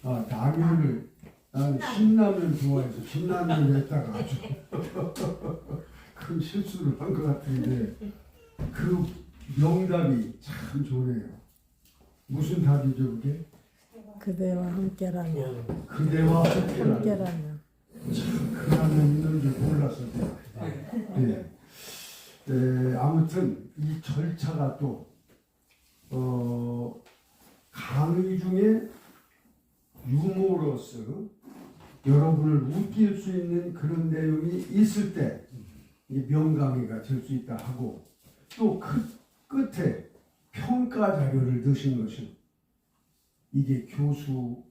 라면을 나는 신라면 좋아해서 신라면을 했다가 아주 큰 실수를 한 것 같은데 그 명답이 참 좋네요. 무슨 답이죠 그게? 그대와 함께라면. 그대와 함께라면. 함께라면. 참 그 라면 있는 줄 몰랐어요. 아무튼 이 절차가 또 강의 중에 유머러스 여러분을 웃길 수 있는 그런 내용이 있을 때 명강의가 될 수 있다 하고 또 그 끝에 평가 자료를 넣으신 것이 이게 교수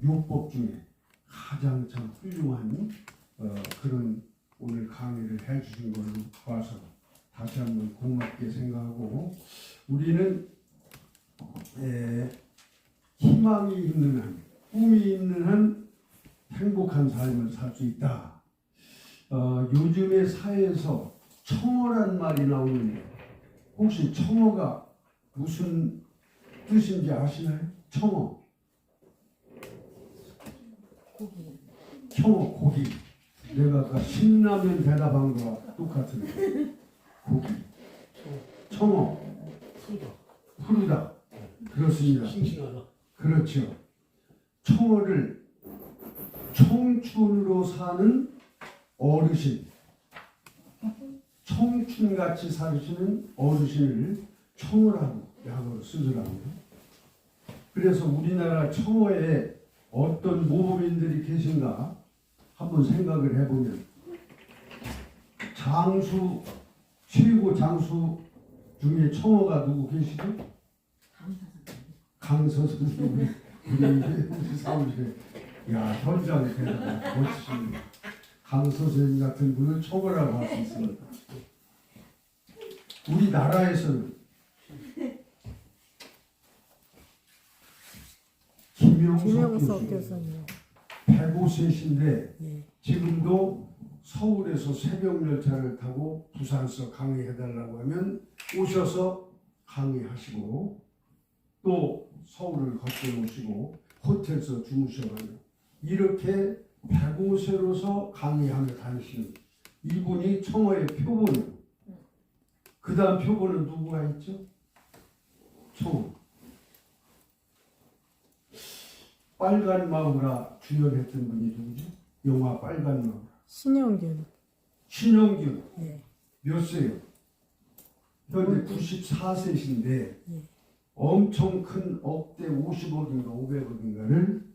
요법 중에 가장 참 훌륭한 그런 오늘 강의를 해주신 걸로 봐서 다시 한번 고맙게 생각하고 우리는 희망이 있는 한 꿈이 있는 한 행복한 삶을 살 수 있다. 요즘의 사회에서 청어란 말이 나오는데 혹시 청어가 무슨 뜻인지 아시나요? 청어. 청어 고기. 내가 아까 신라면 대답한 거와 똑같은데 고기. 청어. 푸르다. 그렇습니다. 싱싱하다. 그렇죠. 청어를 청춘으로 사는 어르신, 청춘같이 사시는 어르신을 청어라고 약어로 쓰더라고요. 그래서 우리나라 청어에 어떤 모범인들이 계신가 한번 생각을 해보면 장수, 최고 장수 중에 청어가 누구 계시죠? 강서 선생님. 우리 사무실에 야 현장에 대단한 멋지신 강 선생님 같은 분을 청어라고 할 수 있습니다. 우리나라에서는 김영석 김영석 교수님 교수님. 105세신데 예. 지금도 서울에서 새벽 열차를 타고 부산서 강의해달라고 하면 오셔서 강의하시고 또 서울을 거쳐오시고 호텔에서 주무셔가지고 이렇게 105세로서 강의하며 다니시는 이분이 청어의 표본이에요. 그 다음 표본은 누구가 있죠? 청어. 빨간 마우라 주연했던 분이 누구죠? 영화 빨간 마우라. 신영균. 신영균. 예. 몇 세요? 현재 94세신데 예. 엄청 큰 억대 50억인가 500억인가를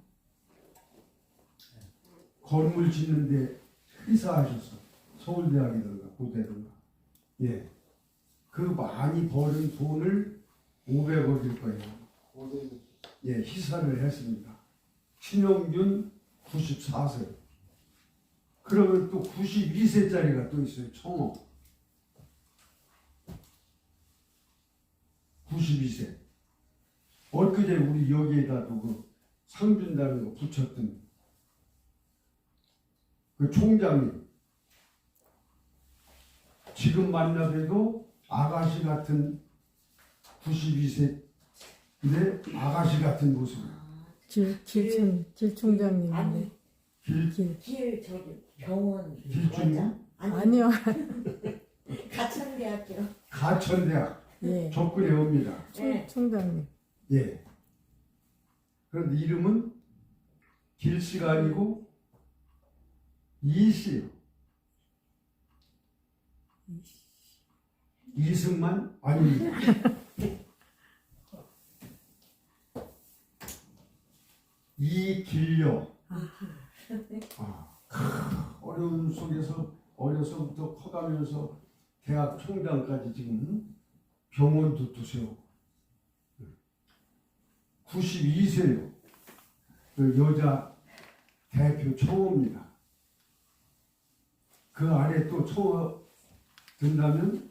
건물 짓는데 회사하셨어. 서울대학이든가 고대든가. 예. 그 많이 버는 돈을 500억일 거예요. 예, 희사를 했습니다. 신영균 94세. 그러면 또 92세짜리가 또 있어요. 청어. 92세. 엊그제 우리 여기에다도 그 상 준다는 거 붙였던 그 총장님. 지금 만나도 아가씨 같은 92세인데 아가씨 같은 모습. 질 총장님인데. 아니 길, 길 저기 병원 길준이? 원장? 아니요. 가천대학교. 가천대학 예. 접근해 옵니다. 네. 총장님. 예. 그런데 이름은 길씨가 아니고 이씨요. 이승만 아닙니다. 이길려. 어려운 속에서 어려서부터 커가면서 대학 총장까지 지금 병원도 두세요. 92세요. 그 여자 대표 청어입니다. 그 아래 또 청어 든다면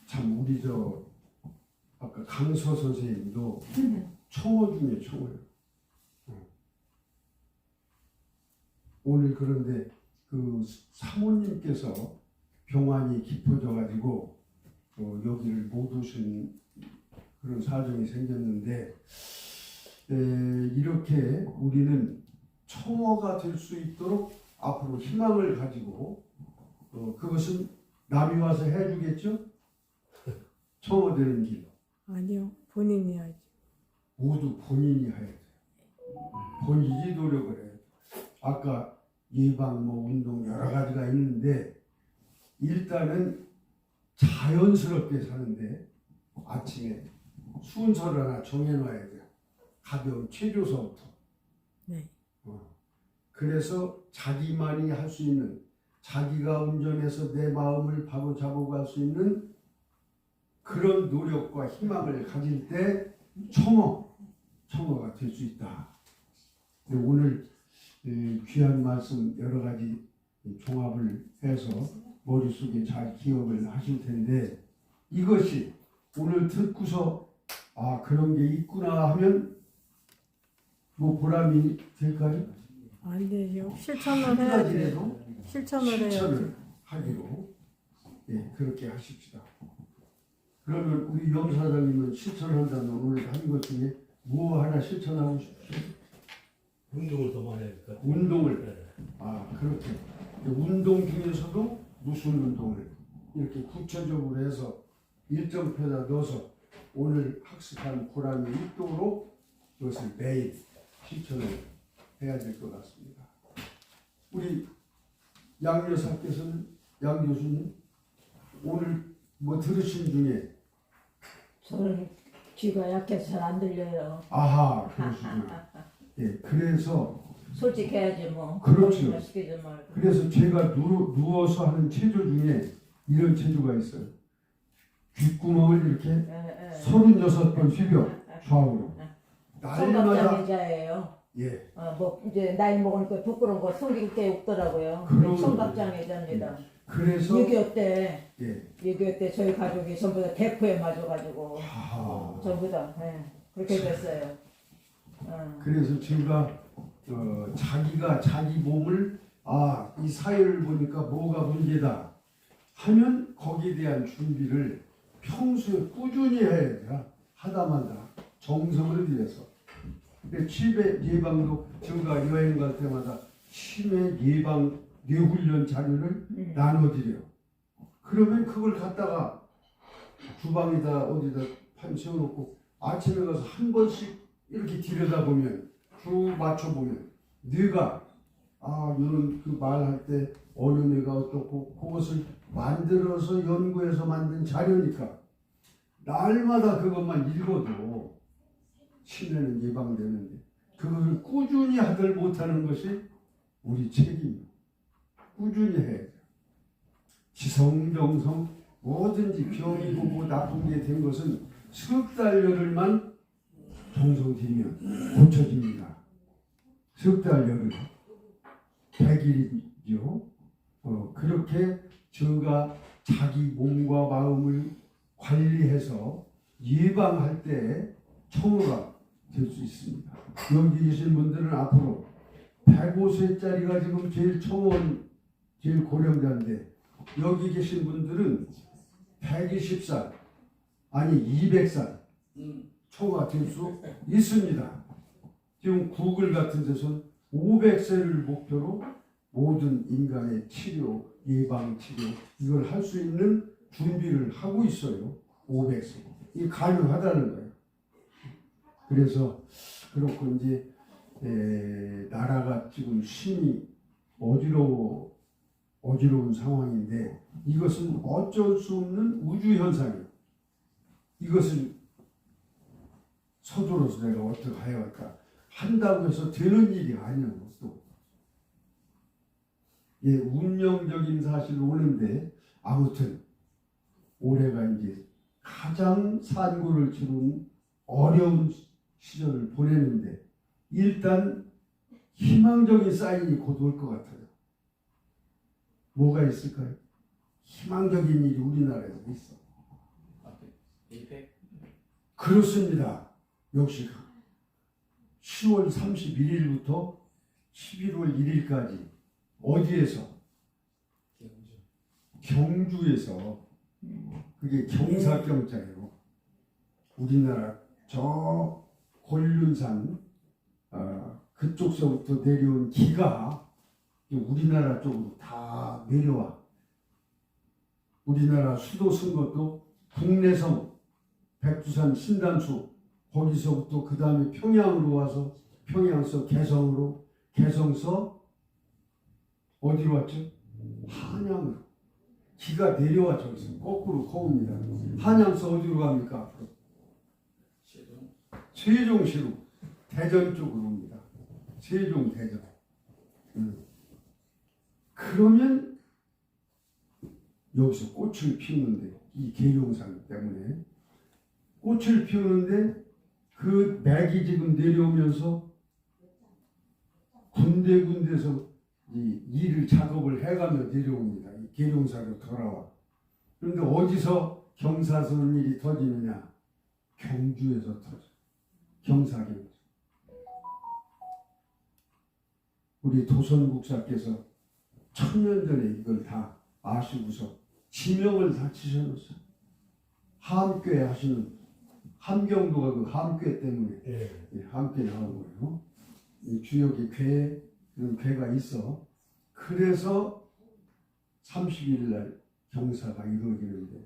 참 우리 저 아까 강서 선생님도 청어 중에 청어예요. 오늘 그런데 그 사모님께서 병환이 깊어져 가지고 여기를 못 오신 그런 사정이 생겼는데 이렇게 우리는 청어가 될 수 있도록 앞으로 희망을 가지고 그것은 남이 와서 해주겠죠? 청어 되는 길 아니요. 본인이 하죠. 모두 본인이 해야 돼요. 본인이 노력을 해야 돼요. 아까 예방 뭐 운동 여러 가지가 있는데 일단은 자연스럽게 사는데 아침에 순서를 하나 정해놔야 돼요. 가벼운 체조서부터. 네. 그래서 자기만이 할 수 있는 자기가 운전해서 내 마음을 바로 잡아갈 수 있는 그런 노력과 희망을 가질 때 청어가 될 수 있다. 오늘 귀한 말씀 여러 가지 종합을 해서 머릿속에 잘 기억을 하실 텐데 이것이 오늘 듣고서 아 그런 게 있구나 하면 뭐 보람이 될까요? 안 되죠. 실천을 한 해야지. 가지라도 실천을 해야지. 실천을 하기로 예 그렇게 하십시다. 그러면 우리 염 사장님은 실천한다면 오늘 한 것 중에 뭐 하나 실천하고 싶으세요? 운동을 더 많이 해야 될 것 같아요. 운동을 네. 그렇게 운동 중에서도 무슨 운동을 이렇게 구체적으로 해서 일정표에다 넣어서 오늘 학습한 보람이 있도록 그것을 매일 실천을 해야 될 것 같습니다. 우리 양 여사께서는 양 교수님 오늘 뭐 들으신 중에 저는 귀가 약해서 잘 안 들려요. 아하 그러시군요. 예 그래서 솔직해야지 뭐. 그렇죠. 거짓말 시키지 말고. 그래서 제가 누워서 하는 체조 중에 이런 체조가 있어요. 귓구멍을 이렇게 예, 예. 36번 휘려 좌우로 날마다 성각장애자예요. 예 뭐 이제 나이 먹으니까 부끄러운 거 숨길 게 없더라고요. 그럼- 성각장애자입니다. 그래서 6.25 때 예 6.25 때 저희 가족이 전부 다 대포에 맞아가지고 아하. 전부 다 그렇게 됐어요. 그래서 제가 자기가 자기 몸을 이 사회를 보니까 뭐가 문제다 하면 거기에 대한 준비를 평소에 꾸준히 해야 돼요. 하다마다 정성을 들여서. 근데 치매 예방도 제가 여행 갈 때마다 치매 예방 뇌훈련 자료를 나눠드려요. 그러면 그걸 갖다가 주방에다 어디다 세워놓고 아침에 가서 한 번씩 이렇게 들여다보면 쭉 맞춰보면 뇌가 이런 그 말할 때 어느 뇌가 어떻고 그것을 만들어서 연구해서 만든 자료니까 날마다 그것만 읽어도 치매는 예방되는데 그것을 꾸준히 하들 못하는 것이 우리 책임입니다. 꾸준히 해야 돼요. 지성정성 뭐든지 병이고 뭐 나쁜 게 된 것은 석 달 열흘만 정성 들이면 고쳐집니다. 석 달 열흘 100일이죠. 그렇게 제가 자기 몸과 마음을 관리해서 예방할 때 청어가 될 수 있습니다. 여기 계신 분들은 앞으로 105세짜리가 지금 제일 청원 제일 고령자인데 여기 계신 분들은 120살 아니 200살 초가 될 수 있습니다. 지금 구글 같은 데서는 500세를 목표로 모든 인간의 치료, 예방 치료 이걸 할 수 있는 준비를 하고 있어요. 500세. 이게 가능하다는 거예요. 그래서 그렇고 이제 나라가 지금 심히 어지러운 상황인데 이것은 어쩔 수 없는 우주 현상이에요. 이것을 서두러서 내가 어떻게 해야할까 한다고 해서 되는 일이 아니에요. 또 운명적인 사실로 오는데 아무튼 올해가 이제 가장 산고를 치른 어려운 시절을 보내는데 일단 희망적인 사인이 곧 올 것 같아요. 뭐가 있을까요? 희망적인 일이 우리나라에서 있어. 그렇습니다. 역시 10월 31일부터 11월 1일까지 어디에서? 경주에서 그게 경사경자예요. 우리나라 저 곤륜산 그쪽서부터 내려온 기가 우리나라 쪽으로 다 내려와. 우리나라 수도 쓴 것도 국내성 백두산 신단수 거기서부터 그 다음에 평양으로 와서 평양서 개성으로 개성서 어디로 왔죠? 한양으로 기가 내려와 저기서 거꾸로 거웁니다. 한양서 어디로 갑니까? 앞으로 세종시로 대전 쪽으로 옵니다. 세종 대전. 그러면 여기서 꽃을 피우는데 이 계룡산 때문에 꽃을 피우는데 그 맥이 지금 내려오면서 군데군데서 이 일을 작업을 해가며 내려옵니다. 이 계룡산으로 돌아와. 그런데 어디서 경사선 일이 터지느냐? 경주에서 터져. 경사경주. 우리 도선국사께서 1000년 전에 이걸 다 아시고서 지명을 다 지셔놓으셨어요. 함께 하시는 함경도가 그 함께 때문에 예. 함께 나온 거예요. 이 주역에 괴 그런 괴가 있어. 그래서 30일 날 경사가 이루어지는데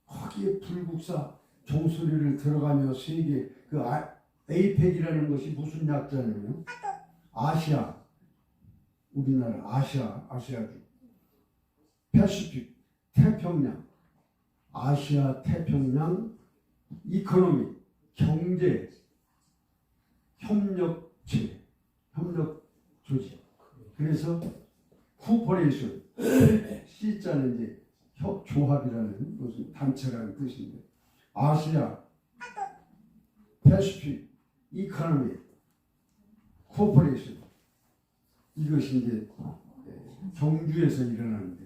거기에 불국사 종소리를 들어가며 세계 그 에이펙이라는 것이 무슨 약자냐면 아시아 우리나라 아시아주 패시픽 태평양 아시아 태평양 이코노미 경제 협력체 협력 조직 그래서 코퍼레이션 C자는 이제 협조합이라는 무슨 단체라는 뜻인데 아시아 패시픽 이코노미 코퍼레이션 이것이 이제 경주에서 일어나는데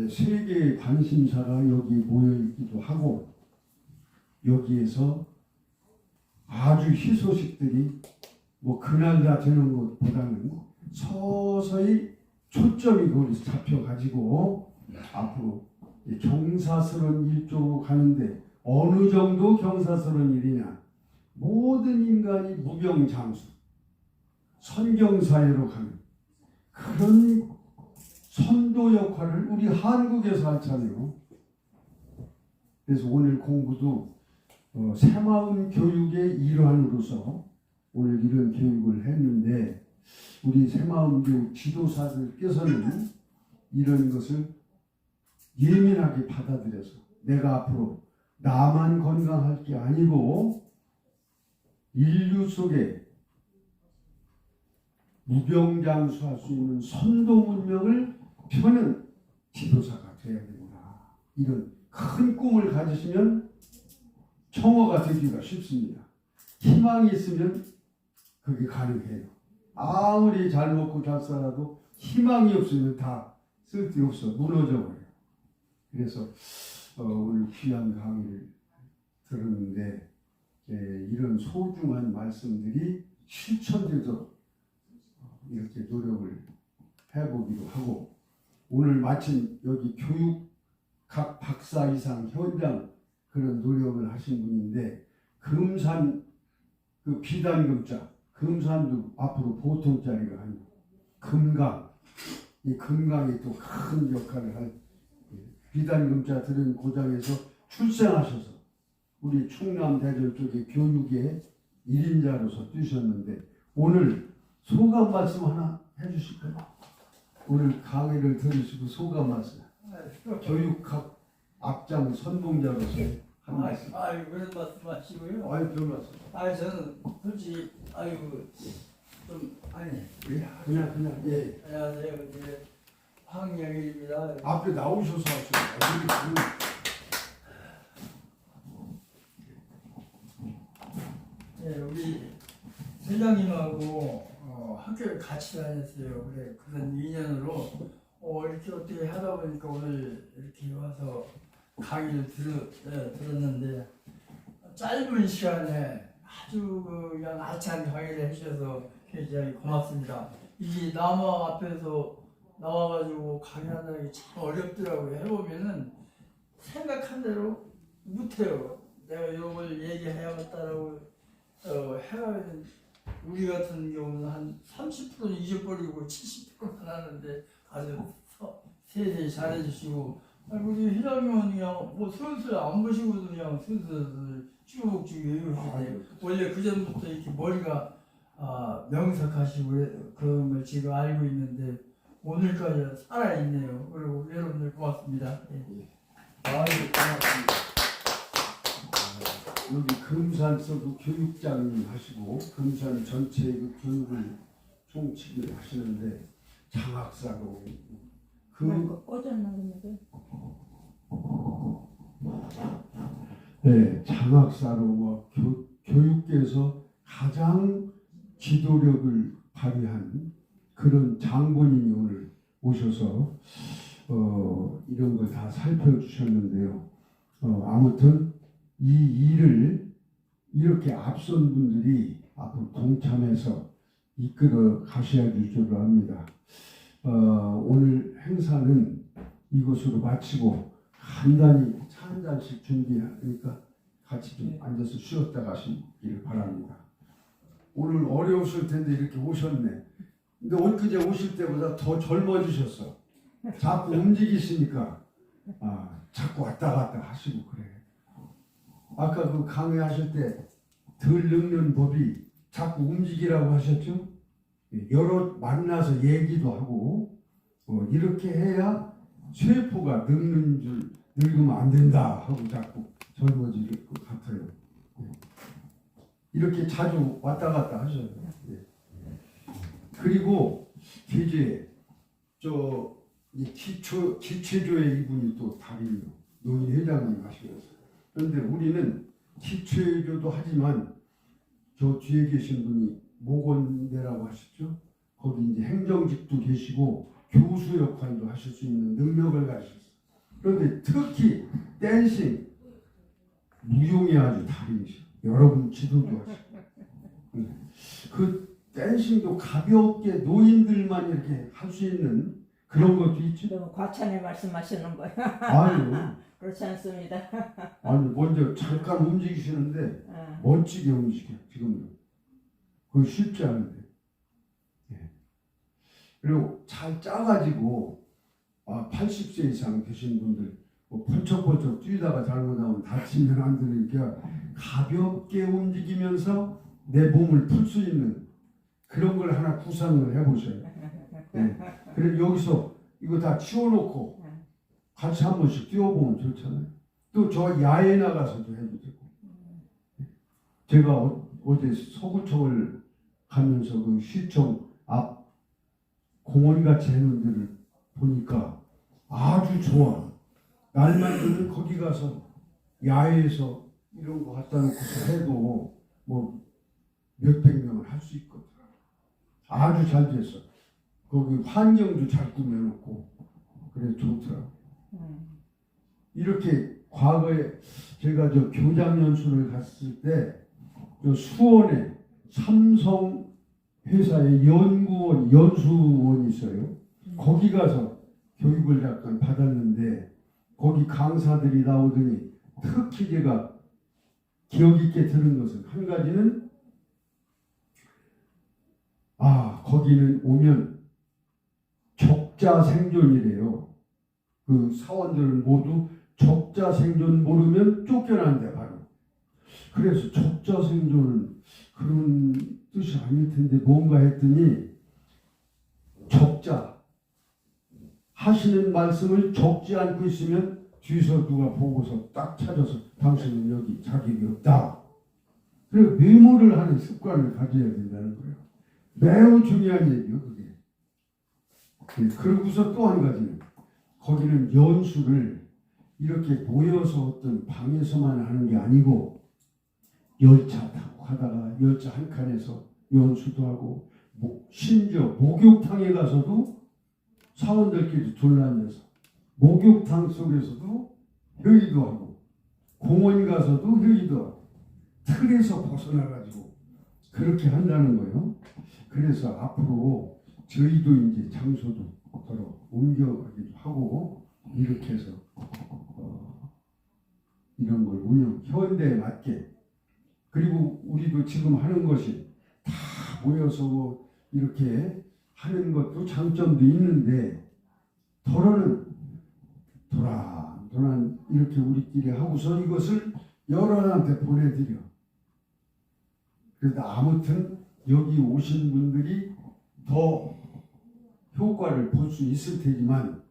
세계의 관심사가 여기 모여 있기도 하고 여기에서 아주 희소식들이 뭐 그날 다 되는 것보다는 서서히 초점이 거기서 잡혀가지고 앞으로 경사스러운 일쪽으로 가는데 어느 정도 경사스러운 일이냐 모든 인간이 무병장수 선경사회로 가는 그런 선도 역할을 우리 한국에서 하잖아요. 그래서 오늘 공부도 새마음 교육의 일환으로서 오늘 이런 교육을 했는데 우리 새마음 교육 지도사들께서는 이런 것을 예민하게 받아들여서 내가 앞으로 나만 건강할 게 아니고 인류 속에 무병장수할 수 있는 선도 문명을 펴는 지도사가 되어야 된다. 이런 큰 꿈을 가지시면 청어가 되기가 쉽습니다. 희망이 있으면 그게 가능해요. 아무리 잘 먹고 잘 살아도 희망이 없으면 다 쓸데없어 무너져버려요. 그래서 오늘 귀한 강의를 들었는데 이런 소중한 말씀들이 실천되도록 이렇게 노력을 해보기도 하고 오늘 마침 여기 교육학 박사 이상 현장 그런 노력을 하신 분인데 금산 그 비단금자 금산도 앞으로 보통 자리가 아니고 금강 이 금강이 또 큰 역할을 할 비단금자 들은 고장에서 출생하셔서 우리 충남 대전 쪽의 교육의 1인자로서 뛰셨는데 오늘 소감 말씀 하나 해주실까요? 오늘 강의를 들으시고 소감 말씀 교육학 앞장 선봉자로서 한 말씀. 그런 말씀 하시고요. 별 말씀. 저는 솔직히, 좀, 그냥 예. 안녕하세요. 황영일입니다. 앞에 나오셔서 하시고 우리 회장님하고 학교를 같이 다녔어요. 그래, 그런 인연으로 이렇게 어떻게 하다 보니까 오늘 이렇게 와서 강의를 들었는데 짧은 시간에 아주 그냥 알찬 강의를 해주셔서 굉장히 고맙습니다. 이 나무 앞에서 나와가지고 강의한다는 게 참 어렵더라고요. 해보면은 생각한 대로 못해요. 내가 이걸 얘기해야겠다라고 해가지고 우리 같은 경우는 한 30%는 잊어버리고 70%만 하는데 아주 세세히 잘해주시고 우리 회장님은 그냥 뭐 슬슬 안 보시고도 그냥 슬슬 쭉쭉 외우시대. 원래 그 전부터 이렇게 머리가 명석하시고 그런 걸 지금 알고 있는데 오늘까지 살아있네요. 그리고 여러분들 고맙습니다. 고맙습니다. 여기 금산서도 교육장님 하시고 금산 전체의 그 교육을 총칙을 하시는데 장학사로 꽂았나 보네. 네, 장학사로 뭐 교육계에서 가장 지도력을 발휘한 그런 장본인이 오늘 오셔서 이런 걸 다 살펴주셨는데요. 아무튼 이 일을 이렇게 앞선 분들이 앞으로 동참해서 이 이끌어 가셔야 줄 줄로 압니다. 오늘 행사는 이것으로 마치고 간단히 차 한 잔씩 준비하니까 같이 좀 앉아서 쉬었다 가시길 바랍니다. 오늘 어려우실 텐데 이렇게 오셨네. 근데 엊그제 오실 때보다 더 젊어지셨어. 자꾸 움직이시니까 자꾸 왔다 갔다 하시고 그래. 아까 그 강의하실 때 덜 늙는 법이 자꾸 움직이라고 하셨죠? 여러 만나서 얘기도 하고 이렇게 해야 쇠포가 늙으면 안 된다 하고 자꾸 젊어질 것 같아요. 이렇게 자주 왔다 갔다 하셔야 돼요. 그리고 계제 기초조의 이분이 또 다리요. 노인 회장님 하시면서. 그런데 우리는 기초조도 하지만 저 뒤에 계신 분이 모건대라고 하셨죠. 거기 이제 행정직도 계시고 교수 역할도 하실 수 있는 능력을 가지셨어요. 그런데 특히 댄싱 무용이 아주 다르시죠. 여러분 지도도 하시고 그 댄싱도 가볍게 노인들만 이렇게 할 수 있는 그런 것도 있죠. 너무 과찬에 말씀하시는 거예요. 아유, 그렇지 않습니다. 아니 먼저 잠깐 움직이시는데 멋지게 움직여 지금도. 그거 쉽지 않은데. 그리고 잘 짜가지고 80세 이상 되신 분들 뭐 펄쩍펄쩍 뛰다가 잘못하면 다치면 안 되니까 가볍게 움직이면서 내 몸을 풀 수 있는 그런 걸 하나 구상을 해보셔요. 그리고 여기서 이거 다 치워놓고 같이 한 번씩 뛰어보면 좋잖아요. 또 저 야외 나가서도 해도 되고. 제가 어제 서구청을 가면서 그 시청 앞 공원같이 해놓은 데를 보니까 아주 좋아. 날만 되면 거기 가서 야외에서 이런 거 갖다 놓고서 해도 뭐 몇백 명을 할 수 있거든. 아주 잘 됐어. 거기 환경도 잘 꾸며놓고 그래 좋더라고. 이렇게 과거에 제가 저 교장 연수를 갔을 때 저 수원에 삼성 회사의 연수원이 있어요. 거기 가서 교육을 잠깐 받았는데 거기 강사들이 나오더니 특히 제가 기억 있게 들은 것은 한 가지는 거기는 오면 적자 생존이래요. 그 사원들은 모두 적자 생존 모르면 쫓겨난대 바로. 그래서 적자 생존은 그런 뜻이 아닐 텐데 뭔가 했더니 적자 하시는 말씀을 적지 않고 있으면 뒤에서 누가 보고서 딱 찾아서 당신은 여기 자격이 없다. 그리고 메모를 하는 습관을 가져야 된다는 거예요. 매우 중요한 얘기예요, 그게. 그러고서 또 한 가지는 거기는 연수를 이렇게 모여서 어떤 방에서만 하는 게 아니고 열차 타고 가다가 열차 한 칸에서 연수도 하고 심지어 목욕탕에 가서도 사원들끼리 둘러앉아서 목욕탕 속에서도 회의도 하고 공원 가서도 회의도 하고 틀에서 벗어나가지고 그렇게 한다는 거예요. 그래서 앞으로 저희도 이제 장소도 서로 옮겨가기도 하고 이렇게 해서 이런 걸 운영 현대에 맞게 그리고 우리도 지금 하는 것이 다 모여서 이렇게 하는 것도 장점도 있는데 더러는 도란 이렇게 우리끼리 하고서 이것을 여러분한테 보내드려. 그래서 아무튼 여기 오신 분들이 더 효과를 볼 수 있을 테지만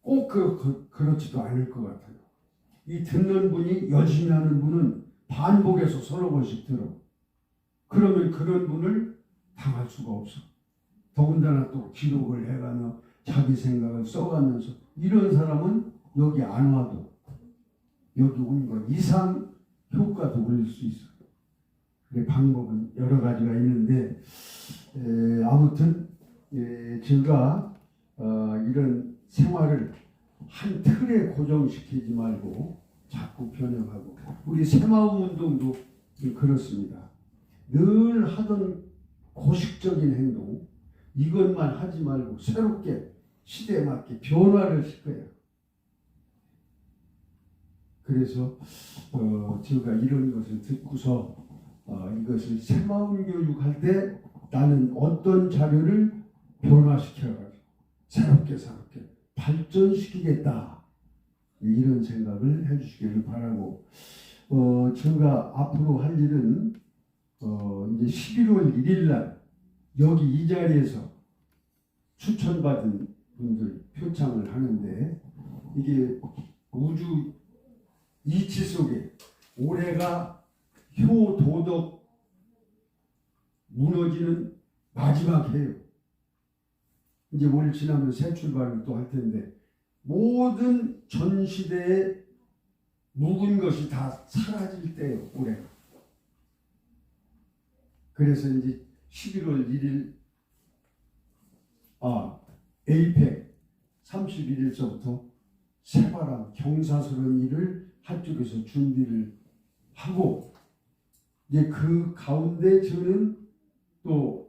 꼭 그렇지도 않을 것 같아요. 이 듣는 분이 열심히 하는 분은 반복해서 서너 번씩 들어. 그러면 그런 분을 당할 수가 없어. 더군다나 또 기록을 해가며 자기 생각을 써가면서 이런 사람은 여기 안 와도 여기 온 것 이상 효과도 올릴 수 있어요. 그 방법은 여러 가지가 있는데 아무튼 제가 이런 생활을 한 틀에 고정시키지 말고 자꾸 변형하고 우리 새마음 운동도 그렇습니다. 늘 하던 고식적인 행동 이것만 하지 말고 새롭게 시대에 맞게 변화를 시켜야. 그래서 제가 이런 것을 듣고서 이것을 새마음 교육할 때 나는 어떤 자료를 변화시켜가지고 새롭게 발전시키겠다 이런 생각을 해주시기를 바라고 제가 앞으로 할 일은 이제 11월 1일 날 여기 이 자리에서 추천받은 분들 표창을 하는데 이게 우주 이치 속에 올해가 효도덕 무너지는 마지막 해요. 이제 올 지나면 새 출발을 또 할 텐데 모든 전 시대의 묵은 것이 다 사라질 때예요. 올해가. 그래서 이제 11월 1일 에이펙 31일서부터 새바람 경사스러운 일을 한쪽에서 준비를 하고 이제 그 가운데 저는 또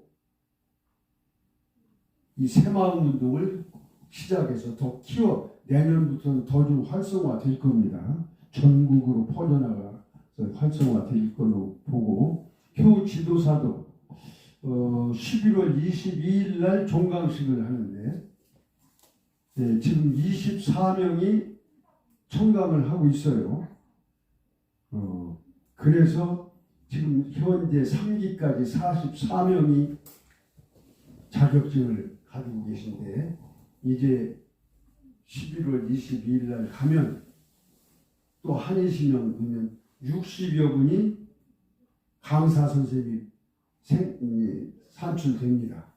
이 새마음 운동을 시작해서 더 키워 내년부터는 더 좀 활성화될 겁니다. 전국으로 퍼져나가 활성화될 걸로 보고 교 지도사도 11월 22일 날 종강식을 하는데 지금 24명이 청강을 하고 있어요. 그래서 지금 현재 3기까지 44명이 자격증을 가지고 계신데 이제 11월 22일 날 가면 또 한해시면 보면 60여 분이 강사 선생님이 산출됩니다.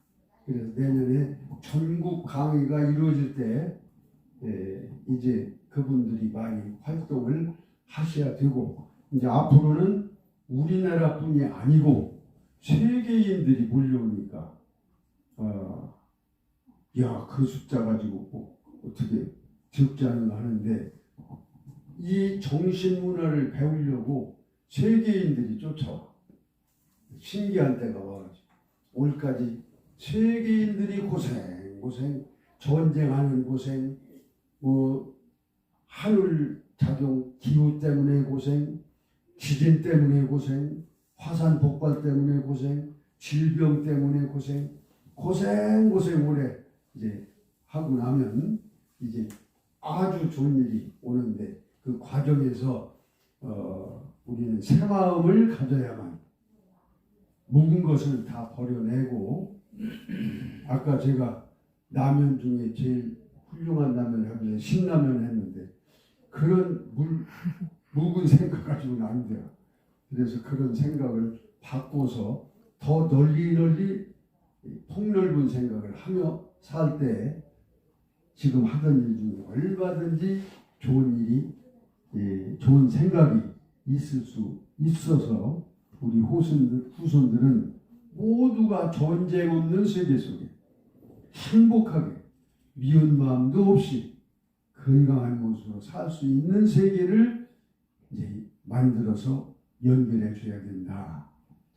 그래서 내년에 전국 강의가 이루어질 때 이제 그분들이 많이 활동을 하셔야 되고 이제 앞으로는 우리나라뿐이 아니고 세계인들이 몰려오니까 그 숫자 가지고 뭐 어떻게 적지 않은가 하는데 이 정신문화를 배우려고 세계인들이 쫓아와. 신기한 때가 와가지고 올까지 세계인들이 고생 전쟁하는 고생 하늘 작용 기후 때문에 고생 지진 때문에 고생 화산 폭발 때문에 고생 질병 때문에 고생 오래 이제 하고 나면 이제 아주 좋은 일이 오는데 그 과정에서 우리는 새 마음을 가져야만 묵은 것을 다 버려내고 아까 제가 라면 중에 제일 훌륭한 라면을 하면서 신라면 했는데 그런 묵은 생각 가지고는 안 돼요. 그래서 그런 생각을 바꿔서 더 널리 폭넓은 생각을 하며 살 때 지금 하던 일 중에 얼마든지 좋은 일이 좋은 생각이 있을 수 있어서 우리 후손들은 모두가 전쟁 없는 세계 속에 행복하게 미운 마음도 없이 건강한 모습으로 살 수 있는 세계를 이제 만들어서 연결해 줘야 된다.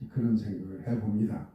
그런 생각을 해봅니다.